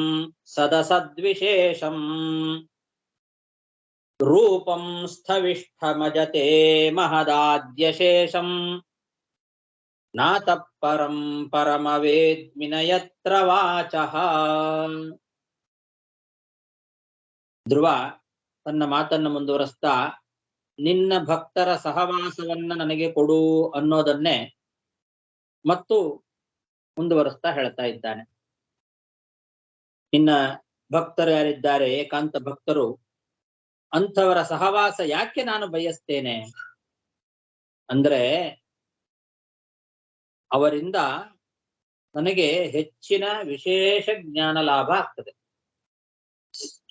ಸದಸದ್ವಿಶೇಷಂ ರೂಪಂ ಸ್ಥವಿಷ್ಠಮಜತೆ ಮಹದಾದ್ಯಶೇಷಂ ನಾತಃ ಪರಂ ಪರಮವೇದ್ಮಿನ ಯತ್ರ ವಾಚಃ. ಧ್ರುವ ತನ್ನ ಮಾತನ್ನು ಮುಂದುವರಿಸ್ತಾ ನಿನ್ನ ಭಕ್ತರ ಸಹವಾಸವನ್ನ ನನಗೆ ಕೊಡು ಅನ್ನೋದನ್ನೇ ಮತ್ತು ಮುಂದುವರಿಸ್ತಾ ಹೇಳ್ತಾ ಇದ್ದಾನೆ. ಇನ್ನ ಭಕ್ತರು ಯಾರಿದ್ದಾರೆ, ಏಕಾಂತ ಭಕ್ತರು, ಅಂಥವರ ಸಹವಾಸ ಯಾಕೆ ನಾನು ಬಯಸ್ತೇನೆ ಅಂದ್ರೆ ಅವರಿಂದ ನನಗೆ ಹೆಚ್ಚಿನ ವಿಶೇಷ ಜ್ಞಾನ ಲಾಭ ಆಗ್ತದೆ.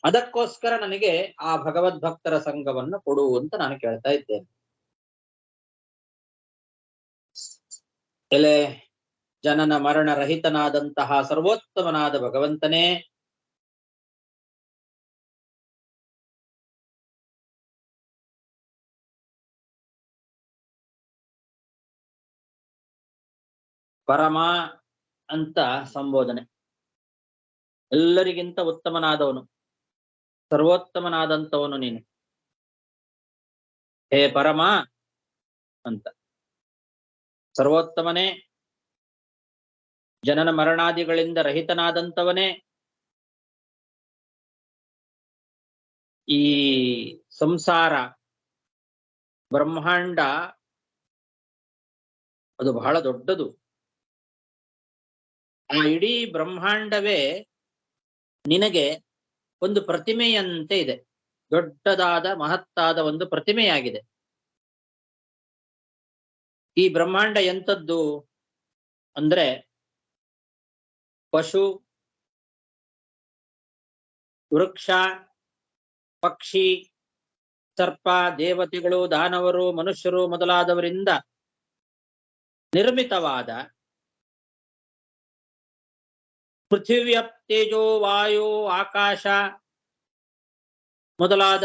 ಅದಕ್ಕೋಸ್ಕರ ನನಗೆ ಆ ಭಗವದ್ಭಕ್ತರ ಸಂಘವನ್ನು ಕೊಡು ಅಂತ ನಾನು ಕೇಳ್ತಾ ಇದ್ದೇನೆ. ಎಲೆ ಜನನ ಮರಣ ರಹಿತನಾದಂತಹ ಸರ್ವೋತ್ತಮನಾದ ಭಗವಂತನೇ, ಪರಮ ಅಂತ ಸಂಬೋಧನೆ. ಎಲ್ಲರಿಗಿಂತ ಉತ್ತಮನಾದವನು, ಸರ್ವೋತ್ತಮನಾದಂಥವನು ನೀನು, ಹೇ ಪರಮ ಅಂತ. ಸರ್ವೋತ್ತಮನೇ, ಜನನ ಮರಣಾದಿಗಳಿಂದ ರಹಿತನಾದಂಥವನೇ, ಈ ಸಂಸಾರ ಬ್ರಹ್ಮಾಂಡ ಅದು ಬಹಳ ದೊಡ್ಡದು. ಆ ಇಡೀ ಬ್ರಹ್ಮಾಂಡವೇ ನಿನಗೆ ಒಂದು ಪ್ರತಿಮೆಯಂತೆ ಇದೆ. ದೊಡ್ಡದಾದ ಮಹತ್ತಾದ ಒಂದು ಪ್ರತಿಮೆಯಾಗಿದೆ. ಈ ಬ್ರಹ್ಮಾಂಡ ಎಂಥದ್ದು ಅಂದ್ರೆ ಪಶು, ವೃಕ್ಷ, ಪಕ್ಷಿ, ಸರ್ಪ, ದೇವತೆಗಳು, ದಾನವರು, ಮನುಷ್ಯರು ಮೊದಲಾದವರಿಂದ ನಿರ್ಮಿತವಾದ ಪೃಥಿವ್ಯ, ತೇಜೋ, ವಾಯು, ಆಕಾಶ ಮೊದಲಾದ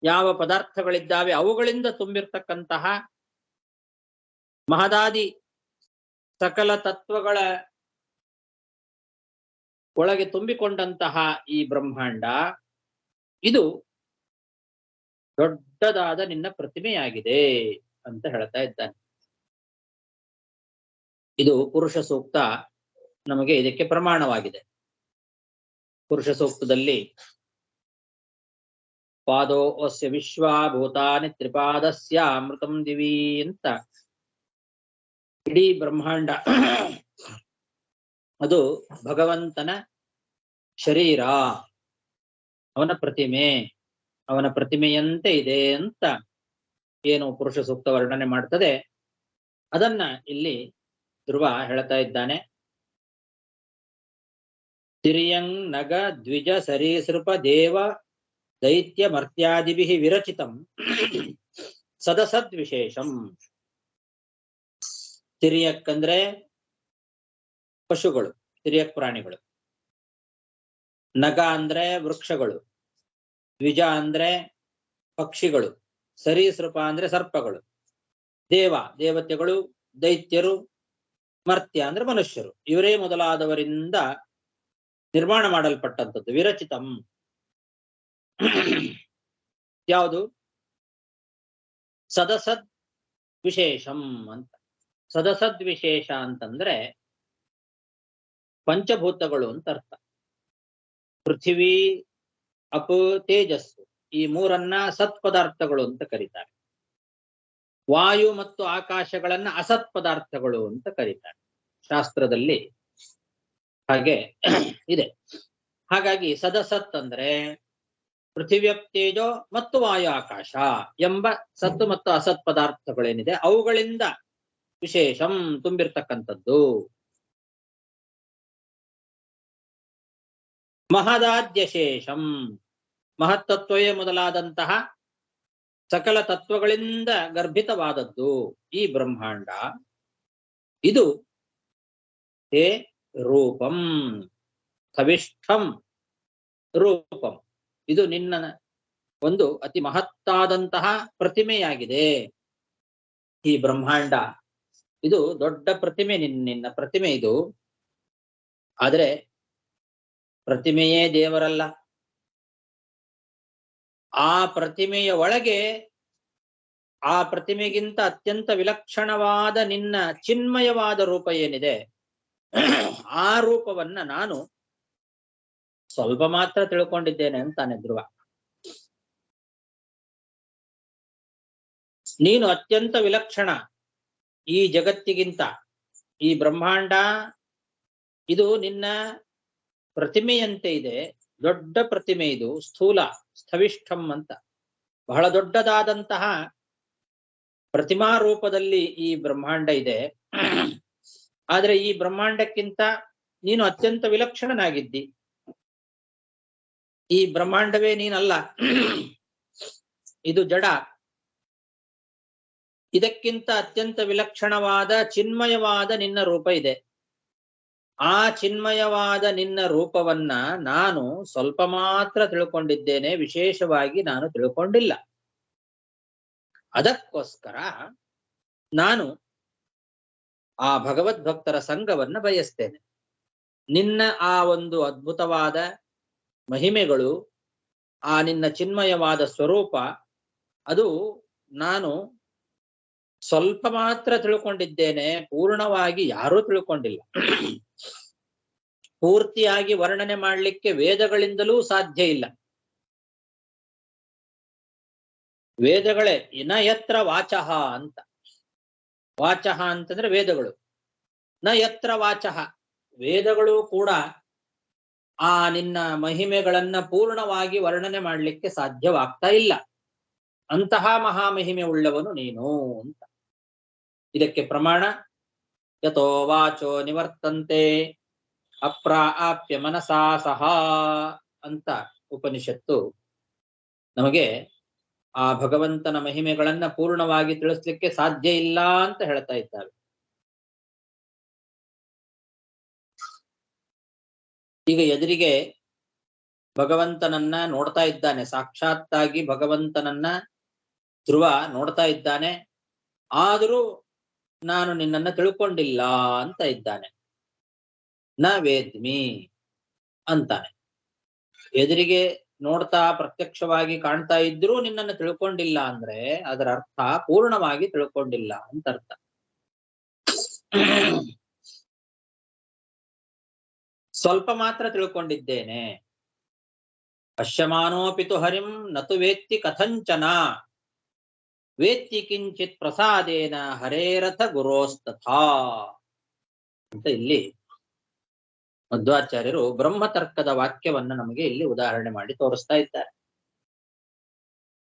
ಯಾವ ಪದಾರ್ಥಗಳಿದ್ದಾವೆ ಅವುಗಳಿಂದ ತುಂಬಿರ್ತಕ್ಕಂತಹ ಮಹದಾದಿ ಸಕಲ ತತ್ವಗಳ ಒಳಗೆ ತುಂಬಿಕೊಂಡಂತಹ ಈ ಬ್ರಹ್ಮಾಂಡ ಇದು ದೊಡ್ಡದಾದ ನಿನ್ನ ಪ್ರತಿಮೆಯಾಗಿದೆ ಅಂತ ಹೇಳ್ತಾ ಇದ್ದಾನೆ. ಇದು ಪುರುಷ ಸೂಕ್ತ ನಮಗೆ ಇದಕ್ಕೆ ಪ್ರಮಾಣವಾಗಿದೆ. ಪುರುಷ ಸೂಕ್ತದಲ್ಲಿ ಪಾದೋ ಅಸ್ಯ ವಿಶ್ವಭೂತಾನಿ ತ್ರಿಪಾದಸ್ಯ ಅಮೃತಂ ದಿವಿ ಅಂತ ಇಡೀ ಬ್ರಹ್ಮಾಂಡ ಅದು ಭಗವಂತನ ಶರೀರ, ಅವನ ಪ್ರತಿಮೆ, ಅವನ ಪ್ರತಿಮೆಯಂತೆ ಇದೆ ಅಂತ ಏನು ಪುರುಷ ಸೂಕ್ತ ವರ್ಣನೆ ಮಾಡ್ತದೆ ಅದನ್ನ ಇಲ್ಲಿ ಧ್ರುವ ಹೇಳ್ತಾ ಇದ್ದಾನೆ. ತಿರ್ಯಂಗ್ ನಗ ದ್ವಿಜ ಸರೀಸೃಪ ದೇವ ದೈತ್ಯ ಮರ್ತ್ಯಾದಿಭಿ ವಿರಚಿತಂ ಸದಸದ್ ವಿಶೇಷಂ. ತಿರ್ಯಕ್ ಅಂದ್ರೆ ಪಶುಗಳು, ತಿರ್ಯಕ್ ಪ್ರಾಣಿಗಳು. ನಗ ಅಂದ್ರೆ ವೃಕ್ಷಗಳು, ದ್ವಿಜ ಅಂದ್ರೆ ಪಕ್ಷಿಗಳು, ಸರೀಸೃಪ ಅಂದ್ರೆ ಸರ್ಪಗಳು, ದೇವತೆಗಳು, ದೈತ್ಯರು, ಮರ್ತ್ಯ ಅಂದ್ರೆ ಮನುಷ್ಯರು, ಇವರೇ ಮೊದಲಾದವರಿಂದ ನಿರ್ಮಾಣ ಮಾಡಲ್ಪಟ್ಟಂಥದ್ದು. ವಿರಚಿತಂ ಯಾವುದು? ಸದಸದ್ ವಿಶೇಷಂ ಅಂತ. ಸದಸದ್ ವಿಶೇಷ ಅಂತಂದ್ರೆ ಪಂಚಭೂತಗಳು ಅಂತ ಅರ್ಥ. ಪೃಥ್ವಿ, ಅಪು, ತೇಜಸ್ಸು ಈ ಮೂರನ್ನ ಸತ್ ಪದಾರ್ಥಗಳು ಅಂತ ಕರೀತಾರೆ. ವಾಯು ಮತ್ತು ಆಕಾಶಗಳನ್ನ ಅಸತ್ ಪದಾರ್ಥಗಳು ಅಂತ ಕರೀತಾರೆ ಶಾಸ್ತ್ರದಲ್ಲಿ, ಹಾಗೆ ಇದೆ. ಹಾಗಾಗಿ ಸದಸತ್ ಅಂದ್ರೆ ಪೃಥಿವ್ಯ, ತೇಜೋ ಮತ್ತು ವಾಯು ಆಕಾಶ ಎಂಬ ಸತ್ತು ಮತ್ತು ಅಸತ್ ಪದಾರ್ಥಗಳೇನಿದೆ ಅವುಗಳಿಂದ ವಿಶೇಷಂ ತುಂಬಿರ್ತಕ್ಕಂಥದ್ದು. ಮಹದಾದ್ಯಶೇಷಂ ಮಹತ್ತತ್ವವೇ ಮೊದಲಾದಂತಹ ಸಕಲ ತತ್ವಗಳಿಂದ ಗರ್ಭಿತವಾದದ್ದು ಈ ಬ್ರಹ್ಮಾಂಡ. ಇದು ಹೇ ರೂಪಂ ಕವಿಷ್ಠಂ ರೂಪಂ, ಇದು ನಿನ್ನ ಒಂದು ಅತಿ ಮಹತ್ತಾದಂತಹ ಪ್ರತಿಮೆಯಾಗಿದೆ. ಈ ಬ್ರಹ್ಮಾಂಡ ಇದು ದೊಡ್ಡ ಪ್ರತಿಮೆ, ನಿನ್ನ ಪ್ರತಿಮೆ ಇದು. ಆದರೆ ಪ್ರತಿಮೆಯೇ ದೇವರಲ್ಲ. ಆ ಪ್ರತಿಮೆಯ ಒಳಗೆ ಆ ಪ್ರತಿಮೆಗಿಂತ ಅತ್ಯಂತ ವಿಲಕ್ಷಣವಾದ ನಿನ್ನ ಚಿನ್ಮಯವಾದ ರೂಪ ಏನಿದೆ ಆ ರೂಪವನ್ನ ನಾನು ಸ್ವಲ್ಪ ಮಾತ್ರ ತಿಳ್ಕೊಂಡಿದ್ದೇನೆ ಅಂತಾನೆ ಧ್ರುವ. ನೀನು ಅತ್ಯಂತ ವಿಲಕ್ಷಣ ಈ ಜಗತ್ತಿಗಿಂತ. ಈ ಬ್ರಹ್ಮಾಂಡ ಇದು ನಿನ್ನ ಪ್ರತಿಮೆಯಂತೆ ಇದೆ, ದೊಡ್ಡ ಪ್ರತಿಮೆ ಇದು, ಸ್ಥೂಲ ಸ್ಥವಿಷ್ಠಂ ಅಂತ, ಬಹಳ ದೊಡ್ಡದಾದಂತಹ ಪ್ರತಿಮಾ ರೂಪದಲ್ಲಿ ಈ ಬ್ರಹ್ಮಾಂಡ ಇದೆ. ಆದ್ರೆ ಈ ಬ್ರಹ್ಮಾಂಡಕ್ಕಿಂತ ನೀನು ಅತ್ಯಂತ ವಿಲಕ್ಷಣನಾಗಿದ್ದಿ. ಈ ಬ್ರಹ್ಮಾಂಡವೇ ನೀನಲ್ಲ, ಇದು ಜಡ. ಇದಕ್ಕಿಂತ ಅತ್ಯಂತ ವಿಲಕ್ಷಣವಾದ ಚಿನ್ಮಯವಾದ ನಿನ್ನ ರೂಪ ಇದೆ. ಆ ಚಿನ್ಮಯವಾದ ನಿನ್ನ ರೂಪವನ್ನ ನಾನು ಸ್ವಲ್ಪ ಮಾತ್ರ ತಿಳ್ಕೊಂಡಿದ್ದೇನೆ, ವಿಶೇಷವಾಗಿ ನಾನು ತಿಳ್ಕೊಂಡಿಲ್ಲ. ಅದಕ್ಕೋಸ್ಕರ ನಾನು ಆ ಭಗವದ್ಭಕ್ತರ ಸಂಘವನ್ನ ಬಯಸ್ತೇನೆ. ನಿನ್ನ ಆ ಒಂದು ಅದ್ಭುತವಾದ ಮಹಿಮೆಗಳು, ಆ ನಿನ್ನ ಚಿನ್ಮಯವಾದ ಸ್ವರೂಪ, ಅದು ನಾನು ಸ್ವಲ್ಪ ಮಾತ್ರ ತಿಳ್ಕೊಂಡಿದ್ದೇನೆ, ಪೂರ್ಣವಾಗಿ ಯಾರೂ ತಿಳ್ಕೊಂಡಿಲ್ಲ. ಪೂರ್ತಿಯಾಗಿ ವರ್ಣನೆ ಮಾಡಲಿಕ್ಕೆ ವೇದಗಳಿಂದಲೂ ಸಾಧ್ಯ ಇಲ್ಲ. ವೇದಗಳೇ ನ ಯತ್ರ ವಾಚಃ ಅಂತ. ವಾಚಃ ಅಂತಂದ್ರೆ ವೇದಗಳು. ನ ಯತ್ರ ವಾಚಃ, ವೇದಗಳು ಕೂಡ ಆ ನಿನ್ನ ಮಹಿಮೆಗಳನ್ನ ಪೂರ್ಣವಾಗಿ ವರ್ಣನೆ ಮಾಡಲಿಕ್ಕೆ ಸಾಧ್ಯವಾಗ್ತಾ ಇಲ್ಲ. ಅಂತಹ ಮಹಾಮಹಿಮೆ ಉಳ್ಳವನು ನೀನು ಅಂತ. ಇದಕ್ಕೆ ಪ್ರಮಾಣ ಯಥೋ ವಾಚೋ ನಿವರ್ತಂತೆ ಅಪ್ರಾಪ್ಯ ಮನಸಾ ಸಹ ಅಂತ ಉಪನಿಷತ್ತು ನಮಗೆ ಆ ಭಗವಂತನ ಮಹಿಮೆಗಳನ್ನ ಪೂರ್ಣವಾಗಿ ತಿಳಿಸ್ಲಿಕ್ಕೆ ಸಾಧ್ಯ ಇಲ್ಲ ಅಂತ ಹೇಳ್ತಾ ಇದ್ದಾರೆ. ಈಗ ಎದುರಿಗೆ ಭಗವಂತನನ್ನ ನೋಡ್ತಾ ಇದ್ದಾನೆ, ಸಾಕ್ಷಾತ್ತಾಗಿ ಭಗವಂತನನ್ನ ಧ್ರುವ ನೋಡ್ತಾ ಇದ್ದಾನೆ. ಆದರೂ ನಾನು ನಿನ್ನನ್ನ ತಿಳ್ಕೊಂಡಿಲ್ಲ ಅಂತ ಇದ್ದಾನೆ. ನ ವೇದ್ಮಿ ಅಂತಾನೆ. ಎದುರಿಗೆ ನೋಡ್ತಾ ಪ್ರತ್ಯಕ್ಷವಾಗಿ ಕಾಣ್ತಾ ಇದ್ರೂ ನಿನ್ನನ್ನ ತಿಳ್ಕೊಂಡಿಲ್ಲ ಅಂದ್ರೆ ಅದರ ಅರ್ಥ ಪೂರ್ಣವಾಗಿ ತಿಳ್ಕೊಂಡಿಲ್ಲ ಅಂತ ಅರ್ಥ. ಸ್ವಲ್ಪ ಮಾತ್ರ ತಿಳ್ಕೊಂಡಿದ್ದೇನೆ. ಪಶ್ಯಮಾನೋಪಿತು ಹರಿಂ ನತು ವೇತ್ತಿ ಕಥಂಚನ ವೇತ್ತಿ ಕಿಂಚಿತ್ ಪ್ರಸಾದೇನ ಹರೇರಥ ಗುರೋಸ್ತಥಾ ಅಂತ ಇಲ್ಲಿ ಮಧ್ವಾಚಾರ್ಯರು ಬ್ರಹ್ಮತರ್ಕದ ವಾಕ್ಯವನ್ನ ನಮಗೆ ಇಲ್ಲಿ ಉದಾಹರಣೆ ಮಾಡಿ ತೋರಿಸ್ತಾ ಇದ್ದಾರೆ.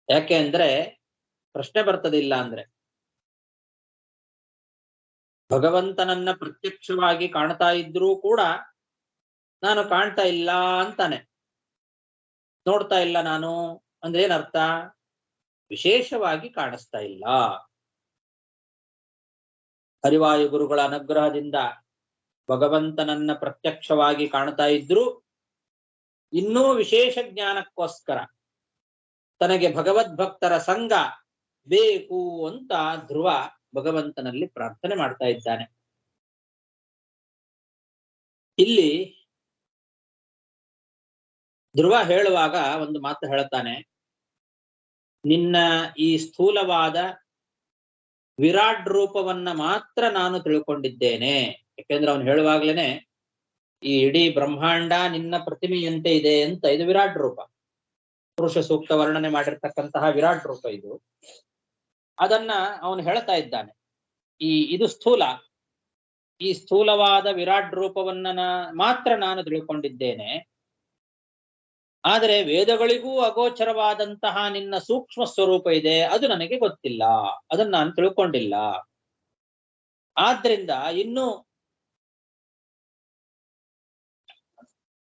ಯಾಕೆ ಅಂದ್ರೆ ಪ್ರಶ್ನೆ ಬರ್ತದಿಲ್ಲ ಅಂದ್ರೆ, ಭಗವಂತನನ್ನ ಪ್ರತ್ಯಕ್ಷವಾಗಿ ಕಾಣ್ತಾ ಇದ್ರೂ ಕೂಡ ನಾನು ಕಾಣ್ತಾ ಇಲ್ಲ ಅಂತಾನೆ. ನೋಡ್ತಾ ಇಲ್ಲ ನಾನು ಅಂದ್ರೆ ಏನರ್ಥ? ವಿಶೇಷವಾಗಿ ಕಾಣಿಸ್ತಾ ಇಲ್ಲ. ಹರಿವಾಯು ಗುರುಗಳ ಅನುಗ್ರಹದಿಂದ ಭಗವಂತನನ್ನ ಪ್ರತ್ಯಕ್ಷವಾಗಿ ಕಾಣ್ತಾ ಇದ್ರು ಇನ್ನೂ ವಿಶೇಷ ಜ್ಞಾನಕ್ಕೋಸ್ಕರ ತನಗೆ ಭಗವದ್ಭಕ್ತರ ಸಂಘ ಬೇಕು ಅಂತ ಧ್ರುವ ಭಗವಂತನಲ್ಲಿ ಪ್ರಾರ್ಥನೆ ಮಾಡ್ತಾ ಇದ್ದಾನೆ. ಇಲ್ಲಿ ಧ್ರುವ ಹೇಳುವಾಗ ಒಂದು ಮಾತು ಹೇಳ್ತಾನೆ, ನಿನ್ನ ಈ ಸ್ಥೂಲವಾದ ವಿರಾಟ್ ರೂಪವನ್ನ ಮಾತ್ರ ನಾನು ತಿಳ್ಕೊಂಡಿದ್ದೇನೆ. ಯಾಕೆಂದ್ರೆ ಅವನು ಹೇಳುವಾಗ್ಲೇನೆ ಈ ಇಡೀ ಬ್ರಹ್ಮಾಂಡ ನಿನ್ನ ಪ್ರತಿಮೆಯಂತೆ ಇದೆ ಅಂತ. ಇದು ವಿರಾಟ್ ರೂಪ, ಪುರುಷ ಸೂಕ್ತ ವರ್ಣನೆ ಮಾಡಿರ್ತಕ್ಕಂತಹ ವಿರಾಟ್ ರೂಪ ಇದು. ಅದನ್ನ ಅವನು ಹೇಳ್ತಾ ಇದ್ದಾನೆ. ಇದು ಸ್ಥೂಲ, ಈ ಸ್ಥೂಲವಾದ ವಿರಾಟ್ ರೂಪವನ್ನ ಮಾತ್ರ ನಾನು ತಿಳ್ಕೊಂಡಿದ್ದೇನೆ. ಆದರೆ ವೇದಗಳಿಗೂ ಅಗೋಚರವಾದಂತಹ ನಿನ್ನ ಸೂಕ್ಷ್ಮ ಸ್ವರೂಪ ಇದೆ, ಅದು ನನಗೆ ಗೊತ್ತಿಲ್ಲ, ಅದನ್ನ ನಾನು ತಿಳ್ಕೊಂಡಿಲ್ಲ. ಆದ್ರಿಂದ ಇನ್ನು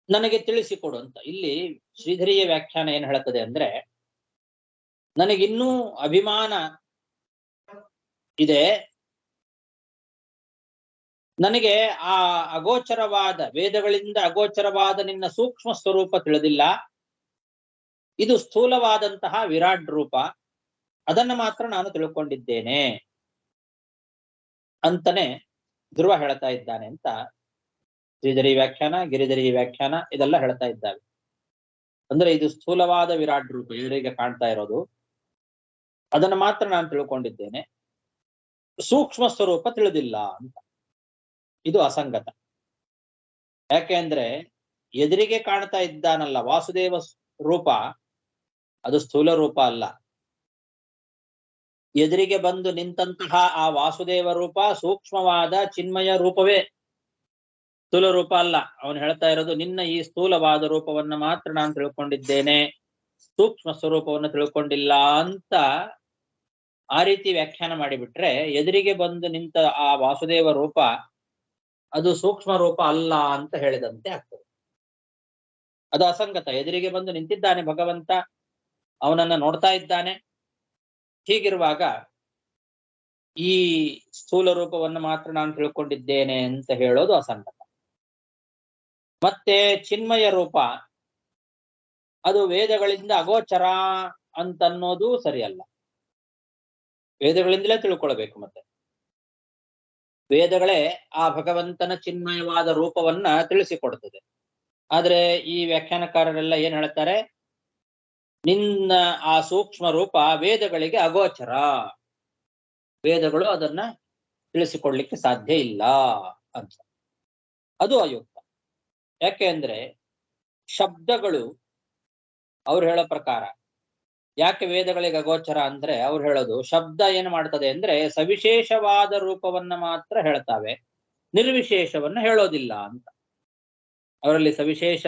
ನನಗೆ ತಿಳಿಸಿಕೊಡು ಅಂತ. ಇಲ್ಲಿ ಶ್ರೀಧರಿಯ ವ್ಯಾಖ್ಯಾನ ಏನ್ ಹೇಳ್ತದೆ ಅಂದ್ರೆ, ನನಗಿನ್ನೂ ಅಭಿಮಾನ ಇದೆ, ನನಗೆ ಆ ಅಗೋಚರವಾದ ವೇದಗಳಿಂದ ಅಗೋಚರವಾದ ನಿನ್ನ ಸೂಕ್ಷ್ಮ ಸ್ವರೂಪ ತಿಳಿದಿಲ್ಲ. ಇದು ಸ್ಥೂಲವಾದಂತಹ ವಿರಾಟ್ ರೂಪ, ಅದನ್ನ ಮಾತ್ರ ನಾನು ತಿಳ್ಕೊಂಡಿದ್ದೇನೆ ಅಂತಾನೆ ಧ್ರುವ ಹೇಳ್ತಾ ಇದ್ದಾನೆ ಅಂತ ಶ್ರೀಧರಿ ವ್ಯಾಖ್ಯಾನ, ಗಿರಿಧರಿ ವ್ಯಾಖ್ಯಾನ ಇದೆಲ್ಲ ಹೇಳ್ತಾ ಇದ್ದಾವೆ. ಅಂದ್ರೆ ಇದು ಸ್ಥೂಲವಾದ ವಿರಾಟ್ ರೂಪ ಎದುರಿಗೆ ಕಾಣ್ತಾ ಇರೋದು, ಅದನ್ನ ಮಾತ್ರ ನಾನು ತಿಳ್ಕೊಂಡಿದ್ದೇನೆ, ಸೂಕ್ಷ್ಮ ಸ್ವರೂಪ ತಿಳಿದಿಲ್ಲ ಅಂತ. ಇದು ಅಸಂಗತ. ಯಾಕೆ ಅಂದ್ರೆ ಎದುರಿಗೆ ಕಾಣ್ತಾ ಇದ್ದಾನಲ್ಲ ವಾಸುದೇವ ರೂಪ, ಅದು ಸ್ಥೂಲ ರೂಪ ಅಲ್ಲ. ಎದುರಿಗೆ ಬಂದು ನಿಂತಹ ಆ ವಾಸುದೇವ ರೂಪ ಸೂಕ್ಷ್ಮವಾದ ಚಿನ್ಮಯ ರೂಪವೇ. ಸ್ಥೂಲ ರೂಪ ಅಲ್ಲ. ಅವನು ಹೇಳ್ತಾ ಇರೋದು ನಿನ್ನ ಈ ಸ್ಥೂಲವಾದ ರೂಪವನ್ನ ಮಾತ್ರ ನಾನು ತಿಳ್ಕೊಂಡಿದ್ದೇನೆ, ಸೂಕ್ಷ್ಮ ಸ್ವರೂಪವನ್ನು ತಿಳ್ಕೊಂಡಿಲ್ಲ ಅಂತ ಆ ರೀತಿ ವ್ಯಾಖ್ಯಾನ ಮಾಡಿಬಿಟ್ರೆ ಎದುರಿಗೆ ಬಂದು ನಿಂತ ಆ ವಾಸುದೇವ ರೂಪ ಅದು ಸೂಕ್ಷ್ಮ ರೂಪ ಅಲ್ಲ ಅಂತ ಹೇಳಿದಂತೆ ಆಗ್ತದೆ. ಅದು ಅಸಂಗತ. ಎದುರಿಗೆ ಬಂದು ನಿಂತಿದ್ದಾನೆ ಭಗವಂತ, ಅವನನ್ನ ನೋಡ್ತಾ ಇದ್ದಾನೆ. ಹೀಗಿರುವಾಗ ಈ ಸ್ಥೂಲ ರೂಪವನ್ನು ಮಾತ್ರ ನಾನು ತಿಳ್ಕೊಂಡಿದ್ದೇನೆ ಅಂತ ಹೇಳೋದು ಅಸಂಗತ. ಮತ್ತೆ ಚಿನ್ಮಯ ರೂಪ ಅದು ವೇದಗಳಿಂದ ಅಗೋಚರ ಅಂತನ್ನೋದು ಸರಿಯಲ್ಲ. ವೇದಗಳಿಂದಲೇ ತಿಳ್ಕೊಳ್ಬೇಕು. ಮತ್ತೆ ವೇದಗಳೇ ಆ ಭಗವಂತನ ಚಿನ್ಮಯವಾದ ರೂಪವನ್ನ ತಿಳಿಸಿಕೊಡ್ತದೆ. ಆದ್ರೆ ಈ ವ್ಯಾಖ್ಯಾನಕಾರರೆಲ್ಲ ಏನ್ ಹೇಳ್ತಾರೆ, ನಿನ್ನ ಆ ಸೂಕ್ಷ್ಮ ರೂಪ ವೇದಗಳಿಗೆ ಅಗೋಚರ, ವೇದಗಳು ಅದನ್ನ ತಿಳಿಸಿಕೊಡ್ಲಿಕ್ಕೆ ಸಾಧ್ಯ ಇಲ್ಲ ಅಂತ. ಅದು ಅಯುಕ್ತ. ಯಾಕೆ ಅಂದ್ರೆ ಶಬ್ದಗಳು ಅವ್ರು ಹೇಳೋ ಪ್ರಕಾರ ಯಾಕೆ ವೇದಗಳಿಗೆ ಅಗೋಚರ ಅಂದ್ರೆ, ಅವ್ರು ಹೇಳೋದು ಶಬ್ದ ಏನ್ ಮಾಡ್ತದೆ ಅಂದ್ರೆ ಸವಿಶೇಷವಾದ ರೂಪವನ್ನ ಮಾತ್ರ ಹೇಳ್ತಾವೆ, ನಿರ್ವಿಶೇಷವನ್ನ ಹೇಳೋದಿಲ್ಲ ಅಂತ. ಅವರಲ್ಲಿ ಸವಿಶೇಷ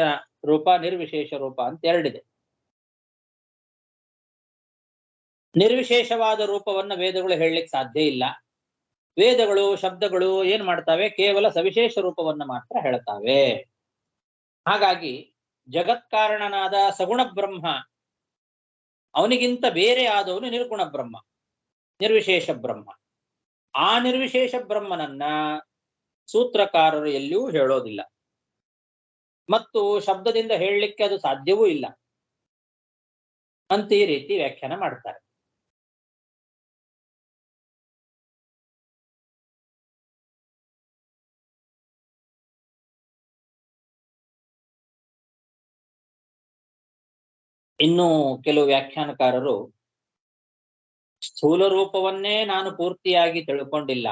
ರೂಪ ನಿರ್ವಿಶೇಷ ರೂಪ ಅಂತ ಎರಡಿದೆ. ನಿರ್ವಿಶೇಷವಾದ ರೂಪವನ್ನ ವೇದಗಳು ಹೇಳಲಿಕ್ಕೆ ಸಾಧ್ಯ ಇಲ್ಲ. ವೇದಗಳು ಶಬ್ದಗಳು ಏನ್ ಮಾಡ್ತಾವೆ, ಕೇವಲ ಸವಿಶೇಷ ರೂಪವನ್ನ ಮಾತ್ರ ಹೇಳ್ತಾವೆ. ಹಾಗಾಗಿ ಜಗತ್ಕಾರಣನಾದ ಸಗುಣ ಬ್ರಹ್ಮ ಅವನಿಗಿಂತ ಬೇರೆ ಆದವನು ನಿರ್ಗುಣ ಬ್ರಹ್ಮ, ನಿರ್ವಿಶೇಷ ಬ್ರಹ್ಮ. ಆ ನಿರ್ವಿಶೇಷ ಬ್ರಹ್ಮನನ್ನ ಸೂತ್ರಕಾರರು ಎಲ್ಲಿಯೂ ಹೇಳೋದಿಲ್ಲ, ಮತ್ತು ಶಬ್ದದಿಂದ ಹೇಳಲಿಕ್ಕೆ ಅದು ಸಾಧ್ಯವೂ ಇಲ್ಲ ಅಂತ ಈ ರೀತಿ ವ್ಯಾಖ್ಯಾನ ಮಾಡ್ತಾರೆ. ಇನ್ನು ಕೆಲವು ವ್ಯಾಖ್ಯಾನಕಾರರು ಸ್ಥೂಲ ರೂಪವನ್ನೇ ನಾನು ಪೂರ್ತಿಯಾಗಿ ತಿಳ್ಕೊಂಡಿಲ್ಲ,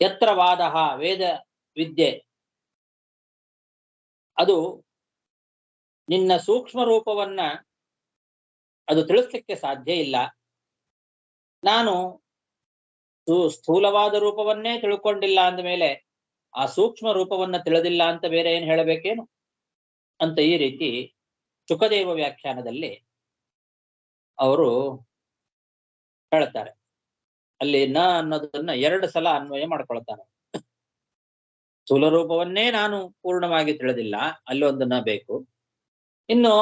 ಯತ್ರ ವಾದ ವೇದ ವಿದ್ಯೆ ಅದು ನಿನ್ನ ಸೂಕ್ಷ್ಮ ರೂಪವನ್ನ ಅದು ತಿಳಿಸ್ಲಿಕ್ಕೆ ಸಾಧ್ಯ ಇಲ್ಲ, ನಾನು ಸ್ಥೂಲವಾದ ರೂಪವನ್ನೇ ತಿಳ್ಕೊಂಡಿಲ್ಲ ಅಂದಮೇಲೆ ಆ ಸೂಕ್ಷ್ಮ ರೂಪವನ್ನ ತಿಳಿದಿಲ್ಲ ಅಂತ ಬೇರೆ ಏನ್ ಹೇಳಬೇಕೇನು ಅಂತ ಈ ರೀತಿ ಶುಕದೇವ ವ್ಯಾಖ್ಯಾನದಲ್ಲಿ ಅವರು ಹೇಳ್ತಾರೆ. ಅಲ್ಲಿ ನ ಅನ್ನೋದನ್ನ 2 ಸಲ ಅನ್ವಯ ಮಾಡ್ಕೊಳ್ತಾರೆ. ಸ್ಥೂಲ ರೂಪವನ್ನೇ ನಾನು ಪೂರ್ಣವಾಗಿ ತಿಳಿದಿಲ್ಲ, ಅಲ್ಲಿ ಒಂದು ನ ಬೇಕು. ಇನ್ನು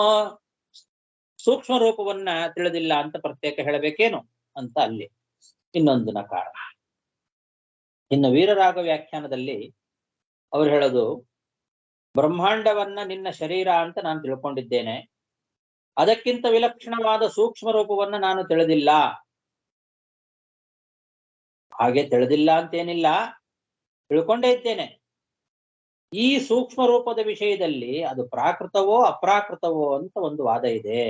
ಸೂಕ್ಷ್ಮ ರೂಪವನ್ನ ತಿಳಿದಿಲ್ಲ ಅಂತ ಪ್ರತ್ಯೇಕ ಹೇಳಬೇಕೇನು ಅಂತ ಅಲ್ಲಿ ಇನ್ನೊಂದು ನಕಾರ. ಇನ್ನು ವೀರರಾಗ ವ್ಯಾಖ್ಯಾನದಲ್ಲಿ ಅವ್ರು ಹೇಳೋದು, ಬ್ರಹ್ಮಾಂಡವನ್ನ ನಿನ್ನ ಶರೀರ ಅಂತ ನಾನು ತಿಳ್ಕೊಂಡಿದ್ದೇನೆ, ಅದಕ್ಕಿಂತ ವಿಲಕ್ಷಣವಾದ ಸೂಕ್ಷ್ಮ ರೂಪವನ್ನ ನಾನು ತಿಳಿದಿಲ್ಲ. ಹಾಗೆ ತಿಳಿದಿಲ್ಲ ಅಂತೇನಿಲ್ಲ, ತಿಳ್ಕೊಂಡೇ ಇದ್ದೇನೆ. ಈ ಸೂಕ್ಷ್ಮ ರೂಪದ ವಿಷಯದಲ್ಲಿ ಅದು ಪ್ರಾಕೃತವೋ ಅಪ್ರಾಕೃತವೋ ಅಂತ ಒಂದು ವಾದ ಇದೆ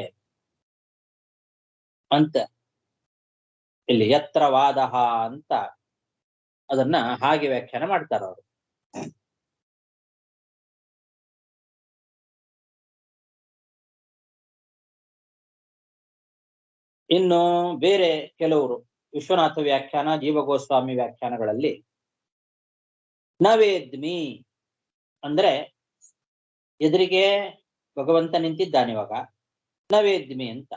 ಅಂತ ಇಲ್ಲಿ ಯತ್ರ ವಾದ ಅಂತ ಅದನ್ನ ಹಾಗೆ ವ್ಯಾಖ್ಯಾನ ಮಾಡ್ತಾರೆ ಅವರು. ಇನ್ನು ಬೇರೆ ಕೆಲವರು ವಿಶ್ವನಾಥ ವ್ಯಾಖ್ಯಾನ, ಜೀವಗೋಸ್ವಾಮಿ ವ್ಯಾಖ್ಯಾನಗಳಲ್ಲಿ ನವೇದ್ಮಿ ಅಂದ್ರೆ ಎದುರಿಗೆ ಭಗವಂತ ನಿಂತಿದ್ದಾನೆ, ಇವಾಗ ನವೇದ್ಮಿ ಅಂತ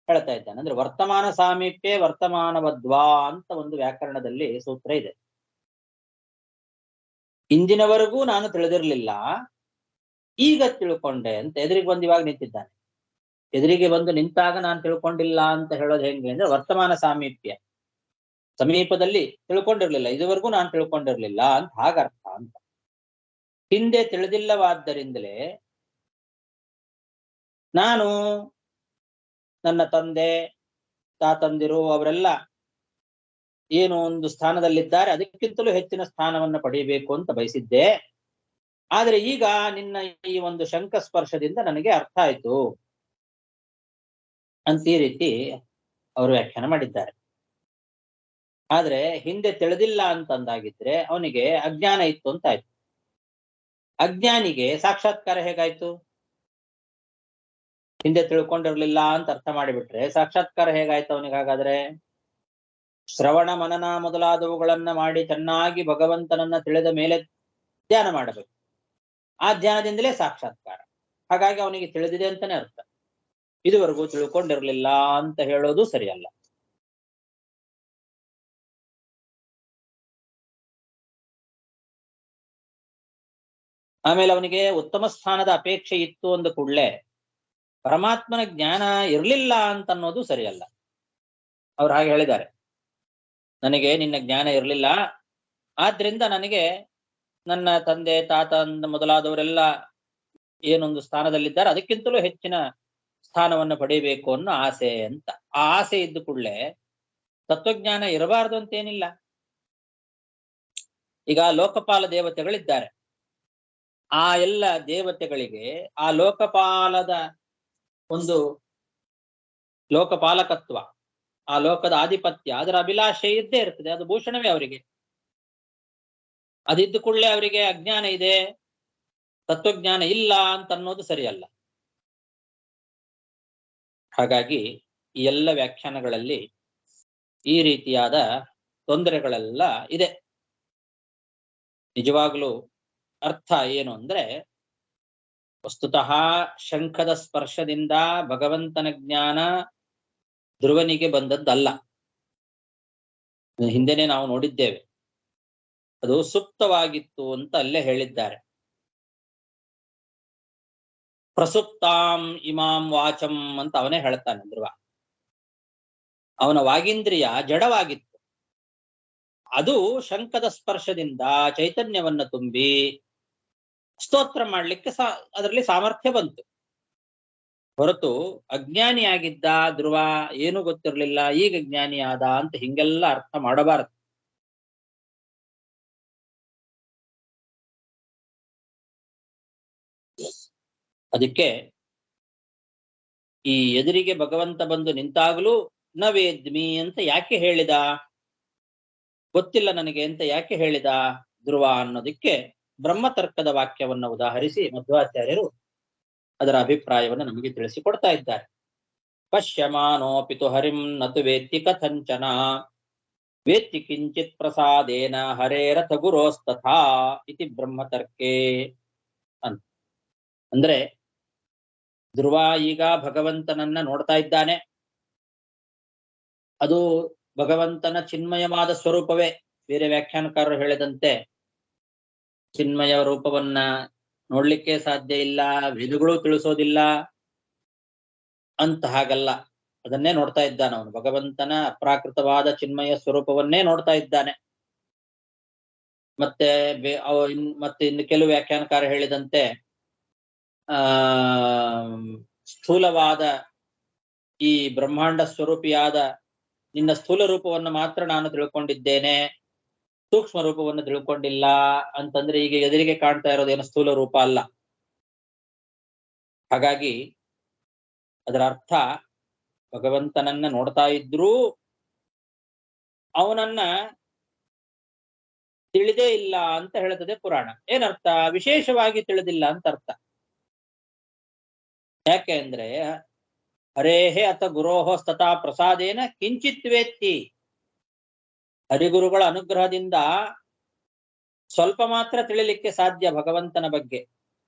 ಹೇಳ್ತಾ ಇದ್ದಾನೆ. ಅಂದ್ರೆ ವರ್ತಮಾನ ಸಾಮೀಪ್ಯೆ ವರ್ತಮಾನವದ್ವಾ ಅಂತ ಒಂದು ವ್ಯಾಕರಣದಲ್ಲಿ ಸೂತ್ರ ಇದೆ. ಇಂದಿನವರೆಗೂ ನಾನು ತಿಳಿದಿರ್ಲಿಲ್ಲ, ಈಗ ತಿಳ್ಕೊಂಡೆ ಅಂತ ಎದುರಿಗೆ ಬಂದು ಇವಾಗ ನಿಂತಿದ್ದಾನೆ. ಎದುರಿಗೆ ಬಂದು ನಿಂತಾಗ ನಾನು ತಿಳ್ಕೊಂಡಿಲ್ಲ ಅಂತ ಹೇಳೋದು ಹೆಂಗೆ ಅಂದ್ರೆ ವರ್ತಮಾನ ಸಾಮೀಪ್ಯ, ಸಮೀಪದಲ್ಲಿ ತಿಳ್ಕೊಂಡಿರ್ಲಿಲ್ಲ, ಇದುವರೆಗೂ ನಾನು ತಿಳ್ಕೊಂಡಿರ್ಲಿಲ್ಲ ಅಂತ ಹಾಗರ್ಥ ಅಂತ. ಹಿಂದೆ ತಿಳಿದಿಲ್ಲವಾದ್ದರಿಂದಲೇ ನಾನು ನನ್ನ ತಂದೆ ತಾತಂದಿರು ಅವರೆಲ್ಲ ಏನು ಒಂದು ಸ್ಥಾನದಲ್ಲಿದ್ದಾರೆ, ಅದಕ್ಕಿಂತಲೂ ಹೆಚ್ಚಿನ ಸ್ಥಾನವನ್ನ ಪಡೆಯಬೇಕು ಅಂತ ಬಯಸಿದ್ದೆ. ಆದ್ರೆ ಈಗ ನಿನ್ನ ಈ ಒಂದು ಶಂಕ ಸ್ಪರ್ಶದಿಂದ ನನಗೆ ಅರ್ಥ ಆಯ್ತು ಅಂತ ಈ ರೀತಿ ಅವರು ವ್ಯಾಖ್ಯಾನ ಮಾಡಿದ್ದಾರೆ. ಆದ್ರೆ ಹಿಂದೆ ತಿಳಿದಿಲ್ಲ ಅಂತಂದಾಗಿದ್ರೆ ಅವನಿಗೆ ಅಜ್ಞಾನ ಇತ್ತು ಅಂತ ಆಯ್ತು. ಅಜ್ಞಾನಿಗೆ ಸಾಕ್ಷಾತ್ಕಾರ ಹೇಗಾಯ್ತು? ಹಿಂದೆ ತಿಳ್ಕೊಂಡಿರ್ಲಿಲ್ಲ ಅಂತ ಅರ್ಥ ಮಾಡಿಬಿಟ್ರೆ ಸಾಕ್ಷಾತ್ಕಾರ ಹೇಗಾಯ್ತು ಅವನಿಗೆ? ಹಾಗಾದ್ರೆ ಶ್ರವಣ ಮನನ ಮೊದಲಾದವುಗಳನ್ನ ಮಾಡಿ ಚೆನ್ನಾಗಿ ಭಗವಂತನನ್ನ ತಿಳಿದ ಮೇಲೆ ಧ್ಯಾನ ಮಾಡಬೇಕು. ಆ ಧ್ಯಾನದಿಂದಲೇ ಸಾಕ್ಷಾತ್ಕಾರ. ಹಾಗಾಗಿ ಅವನಿಗೆ ತಿಳಿದಿದೆ ಅಂತಾನೆ ಅರ್ಥ. ಇದುವರೆಗೂ ತಿಳ್ಕೊಂಡಿರ್ಲಿಲ್ಲ ಅಂತ ಹೇಳೋದು ಸರಿಯಲ್ಲ. ಆಮೇಲೆ ಅವನಿಗೆ ಉತ್ತಮ ಸ್ಥಾನದ ಅಪೇಕ್ಷೆ ಇತ್ತು ಅಂದ ಕೂಡಲೇ ಪರಮಾತ್ಮನ ಜ್ಞಾನ ಇರಲಿಲ್ಲ ಅಂತ ಅನ್ನೋದು ಸರಿಯಲ್ಲ. ಅವ್ರು ಹಾಗೆ ಹೇಳಿದ್ದಾರೆ, ನನಗೆ ನಿನ್ನ ಜ್ಞಾನ ಇರಲಿಲ್ಲ, ಆದ್ರಿಂದ ನನಗೆ ನನ್ನ ತಂದೆ ತಾತ ಮೊದಲಾದವರೆಲ್ಲ ಏನೊಂದು ಸ್ಥಾನದಲ್ಲಿದ್ದಾರೆ ಅದಕ್ಕಿಂತಲೂ ಹೆಚ್ಚಿನ ಸ್ಥಾನವನ್ನು ಪಡೆಯಬೇಕು ಅನ್ನೋ ಆಸೆ ಅಂತ. ಆ ಆಸೆ ಇದ್ದ ಕೂಡಲೇ ತತ್ವಜ್ಞಾನ ಇರಬಾರದು ಅಂತೇನಿಲ್ಲ. ಈಗ ಲೋಕಪಾಲ ದೇವತೆಗಳಿದ್ದಾರೆ. ಆ ಎಲ್ಲ ದೇವತೆಗಳಿಗೆ ಆ ಲೋಕಪಾಲದ ಒಂದು ಲೋಕಪಾಲಕತ್ವ, ಆ ಲೋಕದ ಆಧಿಪತ್ಯ, ಅದರ ಅಭಿಲಾಷೆ ಇದ್ದೇ ಇರ್ತದೆ. ಅದು ಭೂಷಣವೇ ಅವರಿಗೆ. ಅದಿದ್ದು ಕೂಡಲೇ ಅವರಿಗೆ ಅಜ್ಞಾನ ಇದೆ, ತತ್ವಜ್ಞಾನ ಇಲ್ಲ ಅಂತ ಅನ್ನೋದು ಸರಿಯಲ್ಲ. ಹಾಗಾಗಿ ಈ ಎಲ್ಲ ವ್ಯಾಖ್ಯಾನಗಳಲ್ಲಿ ಈ ರೀತಿಯಾದ ತೊಂದರೆಗಳೆಲ್ಲ ಇದೆ. ನಿಜವಾಗ್ಲೂ ಅರ್ಥ ಏನು ಅಂದ್ರೆ, ವಸ್ತುತಃ ಶಂಖದ ಸ್ಪರ್ಶದಿಂದ ಭಗವಂತನ ಜ್ಞಾನ ಧ್ರುವನಿಗೆ ಬಂದದ್ದಲ್ಲ. ಹಿಂದೆನೆ ನಾವು ನೋಡಿದ್ದೇವೆ, ಅದು ಸುಪ್ತವಾಗಿತ್ತು ಅಂತ ಅಲ್ಲೇ ಹೇಳಿದ್ದಾರೆ. ಪ್ರಸುಪ್ತಾಂ ಇಮಾಂ ವಾಚಂ ಅಂತ ಅವನೇ ಹೇಳ್ತಾನೆ ಧ್ರುವ. ಅವನ ವಾಗಿಂದ್ರಿಯ ಜಡವಾಗಿತ್ತು. ಅದು ಶಂಖದ ಸ್ಪರ್ಶದಿಂದ ಚೈತನ್ಯವನ್ನ ತುಂಬಿ ಸ್ತೋತ್ರ ಮಾಡ್ಲಿಕ್ಕೆ ಅದರಲ್ಲಿ ಸಾಮರ್ಥ್ಯ ಬಂತು. ಹೊರತು ಅಜ್ಞಾನಿಯಾಗಿದ್ದ ಧ್ರುವ, ಏನೂ ಗೊತ್ತಿರಲಿಲ್ಲ, ಈಗ ಜ್ಞಾನಿ ಆದ ಅಂತ ಹಿಂಗೆಲ್ಲ ಅರ್ಥ ಮಾಡಬಾರದು. ಅದಕ್ಕೆ ಈ ಎದುರಿಗೆ ಭಗವಂತ ಬಂದು ನಿಂತಾಗಲೂ ನ ವೇದ್ಮಿ ಅಂತ ಯಾಕೆ ಹೇಳಿದ, ಗೊತ್ತಿಲ್ಲ ನನಗೆ ಅಂತ ಯಾಕೆ ಹೇಳಿದ ಧ್ರುವ ಅನ್ನೋದಕ್ಕೆ ಬ್ರಹ್ಮತರ್ಕದ ವಾಕ್ಯವನ್ನು ಉದಾಹರಿಸಿ ಮಧ್ವಾಚಾರ್ಯರು ಅದರ ಅಭಿಪ್ರಾಯವನ್ನು ನಮಗೆ ತಿಳಿಸಿಕೊಡ್ತಾ ಇದ್ದಾರೆ. ಪಶ್ಯಮಾನೋಪಿತು ಹರಿಂ ನತು ವೇತ್ತಿ ಕಥಂಚನ ವೇತ್ತಿ ಕಿಂಚಿತ್ ಪ್ರಸಾದೇನ ಹರೇರಥ ಗುರೋಸ್ತಥಾ ಇತಿ ಬ್ರಹ್ಮತರ್ಕೆ ಅಂತ. ಅಂದ್ರೆ ಧ್ರುವ ಈಗ ಭಗವಂತನನ್ನ ನೋಡ್ತಾ ಇದ್ದಾನೆ. ಅದು ಭಗವಂತನ ಚಿನ್ಮಯವಾದ ಸ್ವರೂಪವೇ. ಬೇರೆ ವ್ಯಾಖ್ಯಾನಕಾರರು ಹೇಳಿದಂತೆ ಚಿನ್ಮಯ ರೂಪವನ್ನ ನೋಡ್ಲಿಕ್ಕೆ ಸಾಧ್ಯ ಇಲ್ಲ, ವೇದಗಳು ತಿಳಿಸೋದಿಲ್ಲ ಅಂತ. ಹಾಗಲ್ಲ, ಅದನ್ನೇ ನೋಡ್ತಾ ಇದ್ದಾನೆ ಅವನು. ಭಗವಂತನ ಅಪ್ರಾಕೃತವಾದ ಚಿನ್ಮಯ ಸ್ವರೂಪವನ್ನೇ ನೋಡ್ತಾ ಇದ್ದಾನೆ. ಮತ್ತೆ ಇನ್ನು ಕೆಲವು ವ್ಯಾಖ್ಯಾನಕಾರ ಹೇಳಿದಂತೆ ಸ್ಥೂಲವಾದ ಈ ಬ್ರಹ್ಮಾಂಡ ಸ್ವರೂಪಿಯಾದ ನಿನ್ನ ಸ್ಥೂಲ ರೂಪವನ್ನು ಮಾತ್ರ ನಾನು ತಿಳ್ಕೊಂಡಿದ್ದೇನೆ, ಸೂಕ್ಷ್ಮ ರೂಪವನ್ನು ತಿಳ್ಕೊಂಡಿಲ್ಲ ಅಂತಂದ್ರೆ ಈಗ ಎದುರಿಗೆ ಕಾಣ್ತಾ ಇರೋದೇನು ಸ್ಥೂಲ ರೂಪ ಅಲ್ಲ. ಹಾಗಾಗಿ ಅದರ ಅರ್ಥ ಭಗವಂತನನ್ನ ನೋಡ್ತಾ ಇದ್ರೂ ಅವನನ್ನ ತಿಳಿದೇ ಇಲ್ಲ ಅಂತ ಹೇಳ್ತದೆ ಪುರಾಣ. ಏನರ್ಥ? ವಿಶೇಷವಾಗಿ ತಿಳಿದಿಲ್ಲ ಅಂತ ಅರ್ಥ. ಯಾಕೆ ಅಂದ್ರೆ ಹರೇಹೇ ಅಥ ಗುರೋಹೋ ತಥಾ ಪ್ರಸಾದೇನ ಕಿಂಚಿತ್ ವೇತ್ತಿ. ಹರಿಗುರುಗಳ ಅನುಗ್ರಹದಿಂದ ಸ್ವಲ್ಪ ಮಾತ್ರ ತಿಳಿಲಿಕ್ಕೆ ಸಾಧ್ಯ ಭಗವಂತನ ಬಗ್ಗೆ.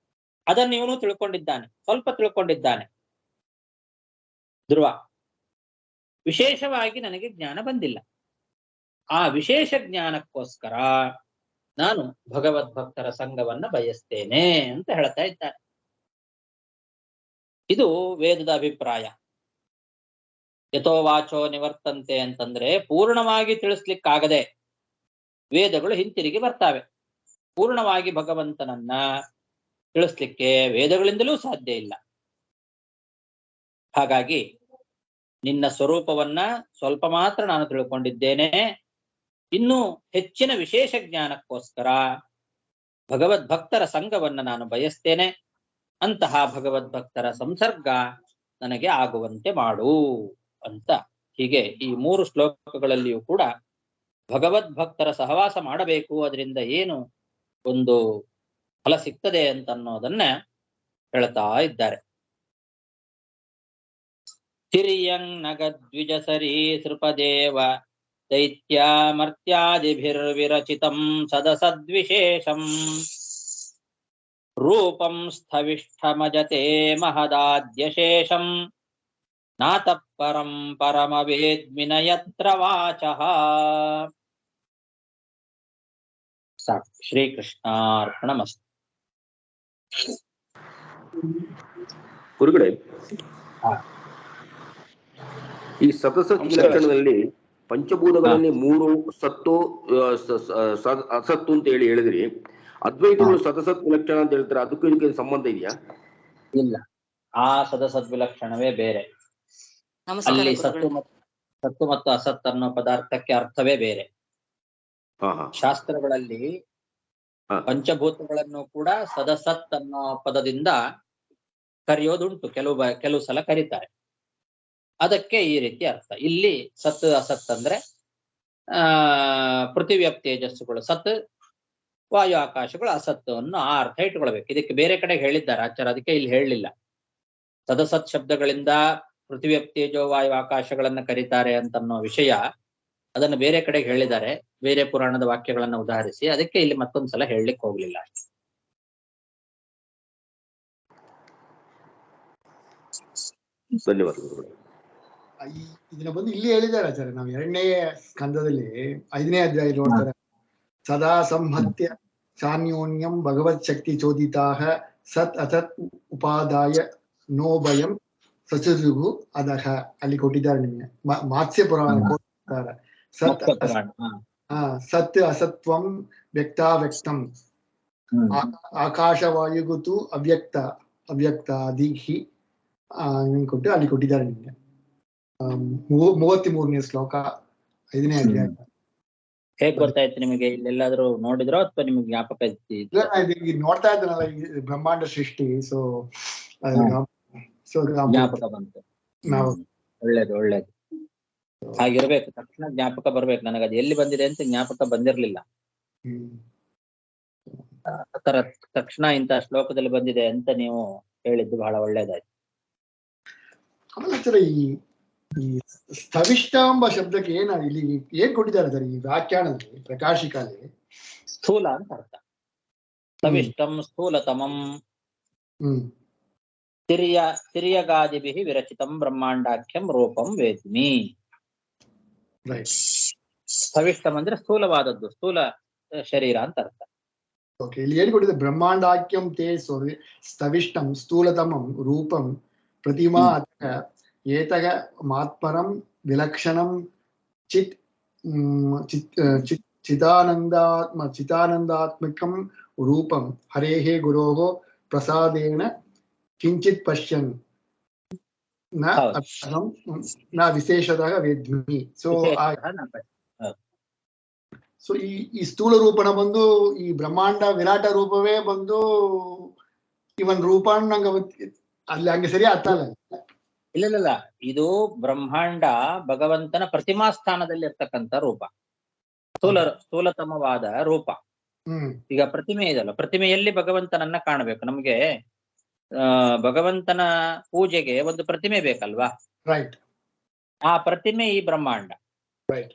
ಅದನ್ನು ಇವನು ತಿಳ್ಕೊಂಡಿದ್ದಾನೆ, ಸ್ವಲ್ಪ ತಿಳ್ಕೊಂಡಿದ್ದಾನೆ ಧ್ರುವ. ವಿಶೇಷವಾಗಿ ನನಗೆ ಜ್ಞಾನ ಬಂದಿಲ್ಲ. ಆ ವಿಶೇಷ ಜ್ಞಾನಕ್ಕೋಸ್ಕರ ನಾನು ಭಗವದ್ಭಕ್ತರ ಸಂಘವನ್ನ ಬಯಸ್ತೇನೆ ಅಂತ ಹೇಳ್ತಾ ಇದ್ದಾನೆ. ಇದು ವೇದದ ಅಭಿಪ್ರಾಯ. ಯಥೋ ವಾಚೋ ನಿವರ್ತಂತೆ ಅಂತಂದ್ರೆ ಪೂರ್ಣವಾಗಿ ತಿಳಿಸ್ಲಿಕ್ಕಾಗದೆ ವೇದಗಳು ಹಿಂತಿರುಗಿ ಬರ್ತಾವೆ. ಪೂರ್ಣವಾಗಿ ಭಗವಂತನನ್ನ ತಿಳಿಸ್ಲಿಕ್ಕೆ ವೇದಗಳಿಂದಲೂ ಸಾಧ್ಯ ಇಲ್ಲ. ಹಾಗಾಗಿ ನಿನ್ನ ಸ್ವರೂಪವನ್ನ ಸ್ವಲ್ಪ ಮಾತ್ರ ನಾನು ತಿಳ್ಕೊಂಡಿದ್ದೇನೆ. ಇನ್ನೂ ಹೆಚ್ಚಿನ ವಿಶೇಷ ಜ್ಞಾನಕ್ಕೋಸ್ಕರ ಭಗವದ್ಭಕ್ತರ ಸಂಘವನ್ನ ನಾನು ಬಯಸ್ತೇನೆ. ಅಂತಹ ಭಗವದ್ಭಕ್ತರ ಸಂಸರ್ಗ ನನಗೆ ಆಗುವಂತೆ ಮಾಡು ಅಂತ. ಹೀಗೆ ಈ 3 ಶ್ಲೋಕಗಳಲ್ಲಿಯೂ ಕೂಡ ಭಗವದ್ಭಕ್ತರ ಸಹವಾಸ ಮಾಡಬೇಕು, ಅದರಿಂದ ಏನು ಒಂದು ಫಲ ಸಿಗ್ತದೆ ಅಂತ ಅನ್ನೋದನ್ನ ಹೇಳ್ತಾ ಇದ್ದಾರೆ. ತಿರಿಯಂಗ್ ನಗದ್ವಿಜ ಸರಿ ಸೃಪದೇವ ದೈತ್ಯಾಮರ್ತ್ಯಾದಿಭಿರ್ವಿರಚಿತಂ ಸದಸದ್ವಿಶೇಷಂ ರೂಪಂ ಸ್ಥವಿಷ್ಠಮಜತೆ ಮಹದಾದ್ಯಶೇಷಂ ನಾತಃ ಪರಂ ಪರಮವೇದ್ಮಿನ ಯತ್ರ ವಾಚಃ. ಸಾಕು. ಶ್ರೀಕೃಷ್ಣಾರ್ಪಣಮಸ್ತು. ಗುರುಗಳೇ, ಈ ಸತಸತ್ ವಿಲಕ್ಷಣದಲ್ಲಿ ಪಂಚಭೂತಗಳಲ್ಲಿ ಮೂರು ಸತ್ತು ಅಸತ್ತು ಅಂತ ಹೇಳಿದ್ರಿ. ಅದ್ವೈತಗಳು ಸತಸತ್ ವಿಲಕ್ಷಣ ಅಂತ ಹೇಳ್ತಾರೆ, ಅದಕ್ಕೂ ಇದಕ್ಕೆ ಸಂಬಂಧ ಇದೆಯಾ? ಇಲ್ಲ, ಆ ಸದಸದ್ವಿಲಕ್ಷಣವೇ ಬೇರೆ. ಅಲ್ಲಿ ಸತ್ತು ಮತ್ತು ಅಸತ್ ಅನ್ನೋ ಪದಾರ್ಥಕ್ಕೆ ಅರ್ಥವೇ ಬೇರೆ. ಶಾಸ್ತ್ರಗಳಲ್ಲಿ ಪಂಚಭೂತಗಳನ್ನು ಕೂಡ ಸದಸತ್ ಅನ್ನೋ ಪದದಿಂದ ಕರೆಯೋದುಂಟು, ಕೆಲವು ಸಲ ಕರೀತಾರೆ. ಅದಕ್ಕೆ ಈ ರೀತಿ ಅರ್ಥ. ಇಲ್ಲಿ ಸತ್ ಅಸತ್ ಅಂದ್ರೆ ಪೃಥಿವ್ಯಾಪ್ ತೇಜಸ್ಸುಗಳು ಸತ್, ವಾಯು ಆಕಾಶಗಳು ಅಸತ್ತು ಅನ್ನೋ ಆ ಅರ್ಥ ಇಟ್ಕೊಳ್ಬೇಕು. ಇದಕ್ಕೆ ಬೇರೆ ಕಡೆ ಹೇಳಿದ್ದಾರೆ ಆಚಾರ್ಯ, ಅದಕ್ಕೆ ಇಲ್ಲಿ ಹೇಳಲಿಲ್ಲ. ಸದಸತ್ ಶಬ್ದಗಳಿಂದ ಪೃಥಿವ್ಯಾಪ್ ತೇಜೋ ವಾಯು ಆಕಾಶಗಳನ್ನ ಕರೀತಾರೆ ಅಂತನ್ನೋ ವಿಷಯ ಅದನ್ನು ಬೇರೆ ಕಡೆ ಹೇಳಿದ್ದಾರೆ, ಬೇರೆ ಪುರಾಣದ ವಾಕ್ಯಗಳನ್ನ ಉದಾಹರಿಸಿ. ಅದಕ್ಕೆ ಇಲ್ಲಿ ಮತ್ತೊಂದ್ಸಲ ಹೇಳಲಿಕ್ಕೆ ಹೋಗ್ಲಿಲ್ಲ. ಧನ್ಯವಾದಗಳು. ಇದನ್ನ ಬಂದು ಇಲ್ಲಿ ಹೇಳಿದ್ದಾರೆ ಆಚಾರ್ಯ. ನಾವು 2ನೇ ಸ್ಕಂದದಲ್ಲಿ 5ನೇ ಅಧ್ಯಾಯ ನೋಡ್ತಾರೆ. ಸದಾ ಸಂಹತ್ಯ ಸಾನ್ಯೋನ್ಯಂ ಭಗವತ್ ಶಕ್ತಿ ಚೋದಿತಾಹ ಸತ್ ಅಸತ್ ಉಪಾದಾಯ ನೋಭಯಂ ಸಚುರುಗು ಅದಹ. ಅಲ್ಲಿ ಕೊಟ್ಟಿದ್ದಾರೆ ನಿಮಗೆ ಮಾತ್ಸ್ಯ ಪುರಾಣ ಕೊಡ್ತಾರೆ. ಸತ್ ಅಸತ್ವಂ ವ್ಯಕ್ತಾವ್ಯಕ್ತಂ ಆಕಾಶವಾಯುಗುತು ಅವ್ಯಕ್ತ ಅವ್ಯಕ್ತಾದಿಹಿ ಕೊಟ್ಟು ಅಲ್ಲಿ ಕೊಟ್ಟಿದ್ದಾರೆ ನಿಮಗೆ. 33ನೇ ಶ್ಲೋಕ 5ನೇ ಅಧ್ಯಾಯ. ಹೇಗ್ ಗೊತ್ತಾಯ್ತು ನಿಮಗೆ? ಇಲ್ಲೆಲ್ಲಾದ್ರೂ ನೋಡಿದ್ರೋ ಅಥವಾ ನಿಮ್ಗೆ ಜ್ಞಾಪಕ ನೋಡ್ತಾ ಇದ್ದಾನಲ್ಲ ಈ ಬ್ರಹ್ಮಾಂಡ ಸೃಷ್ಟಿ, ಸೊ ಜ್ಞಾಪಕ ಬಂತು. ಒಳ್ಳೇದು ಒಳ್ಳೇದು, ಹಾಗಿರ್ಬೇಕು. ತಕ್ಷಣ ಜ್ಞಾಪಕ ಬರ್ಬೇಕು. ನನಗೆ ಅದು ಎಲ್ಲಿ ಬಂದಿದೆ ಅಂತ ಜ್ಞಾಪಕ ಬಂದಿರ್ಲಿಲ್ಲ. ಆತರ ತಕ್ಷಣ ಇಂಥ ಶ್ಲೋಕದಲ್ಲಿ ಬಂದಿದೆ ಅಂತ ನೀವು ಹೇಳಿದ್ದು ಬಹಳ ಒಳ್ಳೇದಾಯ್ತು. ಆಮೇಲೆ ಈ ಸ್ಥವಿಷ್ಠ ಎಂಬ ಶಬ್ದಕ್ಕೆ ಇಲ್ಲಿ ಏನ್ ಕೊಟ್ಟಿದ್ದಾರೆ ಸರ್ ಈ ವ್ಯಾಖ್ಯಾನದಲ್ಲಿ ಪ್ರಕಾಶಿಕಾಲಿ? ಸ್ಥೂಲ ಅಂತ ಅರ್ಥ. ಸ್ಥವಿಷ್ಟಂ ಸ್ಥೂಲತಮಂ ತಿರ್ಯಗಾದಿಭಿಃ ವಿರಚಿತಂ ಬ್ರಹ್ಮಾಂಡಾಖ್ಯಂ ರೂಪಂ ವೇದ್ಮಿ. ಸ್ಥವಿಷ್ಟಂ ಅಂದ್ರೆ ಸ್ಥೂಲವಾದದ್ದು, ಸ್ಥೂಲ ಶರೀರ ಅಂತ ಅರ್ಥ. ಓಕೆ, ಇಲ್ಲಿ ಏನ್ ಕೊಟ್ಟಿದೆ? ಬ್ರಹ್ಮಾಂಡಾಖ್ಯಂ ತೇ ಸ್ಥವಿಷ್ಟಂ ಸ್ಥೂಲತಮಂ ರೂಪಂ ಪ್ರತಿಮಾ ಏತಗ ಮಾತ್ಪರಂ ವಿಲಕ್ಷಣಂ ಚಿದಾನಂದಾತ್ಮಕಂ ರೂಪಂ ಹರೇಃ ಗುರೋಃ ಪ್ರಸಾದೇನ ಕಿಂಚಿತ್ ಪಶ್ಯನ್ ನ ವಿಶೇಷತಃ ವೇದ್ಮಿ. ಸೊ ಈ ಸ್ಥೂಲ ರೂಪನ ಬಂದು ಈ ಬ್ರಹ್ಮಾಂಡ ವಿರಾಟ ರೂಪವೇ ಬಂದು ಇವನ್ ರೂಪಾನ್ ನಂಗೆ ಅಲ್ಲಿ ಹಂಗೆ ಸರಿ ಅರ್ಥ ಅಲ್ಲ. ಇಲ್ಲ, ಇದು ಬ್ರಹ್ಮಾಂಡ ಭಗವಂತನ ಪ್ರತಿಮಾ ಸ್ಥಾನದಲ್ಲಿ ಇರ್ತಕ್ಕಂಥ ರೂಪ, ಸ್ಥೂಲತಮವಾದ ರೂಪ. ಈಗ ಪ್ರತಿಮೆ ಇದಲ್ಲ, ಪ್ರತಿಮೆಯಲ್ಲಿ ಭಗವಂತನನ್ನ ಕಾಣಬೇಕು. ನಮ್ಗೆ ಭಗವಂತನ ಪೂಜೆಗೆ ಒಂದು ಪ್ರತಿಮೆ ಬೇಕಲ್ವಾ? ರೈಟ್. ಆ ಪ್ರತಿಮೆ ಈ ಬ್ರಹ್ಮಾಂಡ. ರೈಟ್.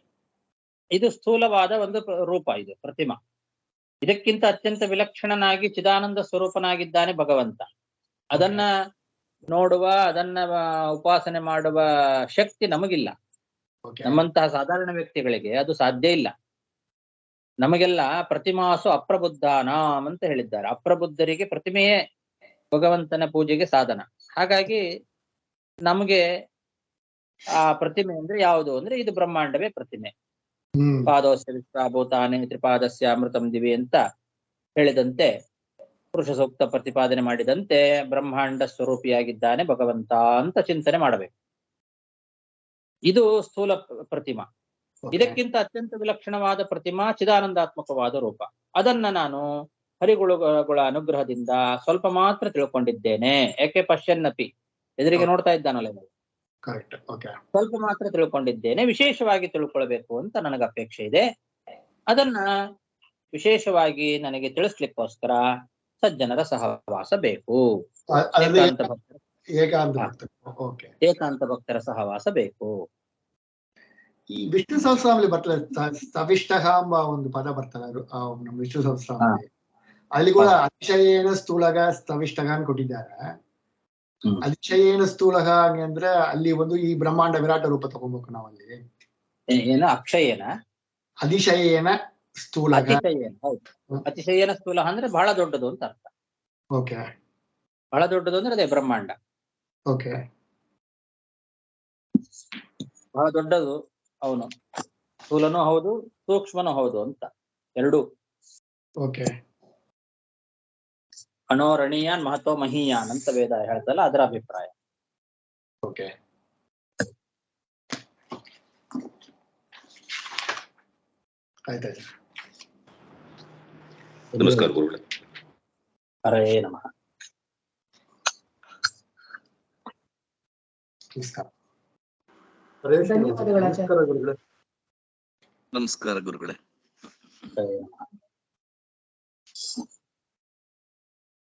ಇದು ಸ್ಥೂಲವಾದ ಒಂದು ರೂಪ, ಇದು ಪ್ರತಿಮಾ. ಇದಕ್ಕಿಂತ ಅತ್ಯಂತ ವಿಲಕ್ಷಣನಾಗಿ ಚಿದಾನಂದ ಸ್ವರೂಪನಾಗಿದ್ದಾನೆ ಭಗವಂತ. ಅದನ್ನ ನೋಡುವ, ಅದನ್ನ ಉಪಾಸನೆ ಮಾಡುವ ಶಕ್ತಿ ನಮಗಿಲ್ಲ. ನಮ್ಮಂತಹ ಸಾಧಾರಣ ವ್ಯಕ್ತಿಗಳಿಗೆ ಅದು ಸಾಧ್ಯ ಇಲ್ಲ. ನಮಗೆಲ್ಲ ಪ್ರತಿಮಾಸು ಅಪ್ರಬುದ್ಧಾನಾಂ ಅಂತ ಹೇಳಿದ್ದಾರೆ. ಅಪ್ರಬುದ್ಧರಿಗೆ ಪ್ರತಿಮೆಯೇ ಭಗವಂತನ ಪೂಜೆಗೆ ಸಾಧನ. ಹಾಗಾಗಿ ನಮಗೆ ಆ ಪ್ರತಿಮೆ ಅಂದ್ರೆ ಯಾವುದು ಅಂದ್ರೆ ಇದು ಬ್ರಹ್ಮಾಂಡವೇ ಪ್ರತಿಮೆ. ಪಾದೋಸ್ಯ ವಿಶ್ವಾಭೂತಾನಿ ತ್ರಿಪಾದಸ್ಯ ಅಮೃತಂ ದಿವಿ ಅಂತ ಹೇಳಿದಂತೆ, ಪುರುಷ ಸೂಕ್ತ ಪ್ರತಿಪಾದನೆ ಮಾಡಿದಂತೆ ಬ್ರಹ್ಮಾಂಡ ಸ್ವರೂಪಿಯಾಗಿದ್ದಾನೆ ಭಗವಂತ ಅಂತ ಚಿಂತನೆ ಮಾಡಬೇಕು. ಇದು ಸ್ಥೂಲ ಪ್ರತಿಮಾ. ಇದಕ್ಕಿಂತ ಅತ್ಯಂತ ವಿಲಕ್ಷಣವಾದ ಪ್ರತಿಮಾ ಚಿದಾನಂದಾತ್ಮಕವಾದ ರೂಪ. ಅದನ್ನ ನಾನು ಹರಿಗುಳುಗಳ ಅನುಗ್ರಹದಿಂದ ಸ್ವಲ್ಪ ಮಾತ್ರ ತಿಳ್ಕೊಂಡಿದ್ದೇನೆ. ಯಾಕೆ? ಪಶ್ಯನ್ನಪಿ, ಎದುರಿಗೆ ನೋಡ್ತಾ ಇದ್ದಾನಲ್ಲ, ಸ್ವಲ್ಪ ಮಾತ್ರ ತಿಳ್ಕೊಂಡಿದ್ದೇನೆ. ವಿಶೇಷವಾಗಿ ತಿಳ್ಕೊಳ್ಬೇಕು ಅಂತ ನನಗೆ ಅಪೇಕ್ಷೆ ಇದೆ. ಅದನ್ನ ವಿಶೇಷವಾಗಿ ನನಗೆ ತಿಳಿಸ್ಲಿಕ್ಕೋಸ್ಕರ ಸಜ್ಜನರ ಸಹವಾಸ ಬೇಕು. ಏಕಾಂತ ಭಕ್ತರ ಸಹವಾಸ ಬೇಕು. ಈ ವಿಷ್ಣು ಸಹಸ್ರನಾಮದಲ್ಲಿ ಬರ್ತದೆ ಸ್ಥವಿಷ್ಟಃ ಎಂಬ ಒಂದು ಪದ ಬರ್ತದೆ ನಮ್ಮ ವಿಷ್ಣು ಸಹಸ್ರನಾಮದಲ್ಲಿ. ಅಲ್ಲಿ ಕೂಡ ಅತಿಶಯೇನ ಸ್ಥೂಲಗ ಸ್ಥವಿಷ್ಟಗ ಅಂತ ಕೊಟ್ಟಿದ್ದಾರೆ. ಅತಿಶಯೇನ ಸ್ಥೂಲಗ ಅಂದ್ರೆ ಅಲ್ಲಿ ಒಂದು ಈ ಬ್ರಹ್ಮಾಂಡ ವಿರಾಟ ರೂಪ ತಗೊಬೇಕು ನಾವಲ್ಲಿ. ಏನು ಅಕ್ಷಯೇನ ಅತಿಶಯೇನ ಸ್ಥೂಲಗ. ಹೌದು, ಅತಿಶಯೇನ ಸ್ಥೂಲ ಅಂದ್ರೆ ಬಹಳ ದೊಡ್ಡದು ಅಂತ ಅರ್ಥ. ಓಕೆ, ಬಹಳ ದೊಡ್ಡದು ಅಂದ್ರೆ ಅದೇ ಬ್ರಹ್ಮಾಂಡ. ಓಕೆ, ಬಹಳ ದೊಡ್ಡದು ಅವನು, ಸ್ಥೂಲನೂ ಹೌದು ಸೂಕ್ಷ್ಮನೂ ಹೌದು ಅಂತ ಎರಡು. ಓಕೆ, ಅಣೋರಣೀಯಾನ್ ಮಹತ್ವ ಮಹೀಯಾನ್ ಅಂತ ವೇದ ಹೇಳ್ತಲ್ಲ, ಅದರ ಅಭಿಪ್ರಾಯ. ಓಕೆ. ಆಯ್ತಾಯ್ತು. ನಮಸ್ಕಾರ ಗುರುಗಳೇ. ಹರೇ ನಮಃ. ನಮಸ್ಕಾರ. ಧನ್ಯವಾದಗಳು ಆಚಾರ್ಯ. ನಮಸ್ಕಾರ ಗುರುಗಳೇ. ನಮಸ್ಕಾರ ಗುರುಗಳೇ. ಹರೇ ನಮಃ.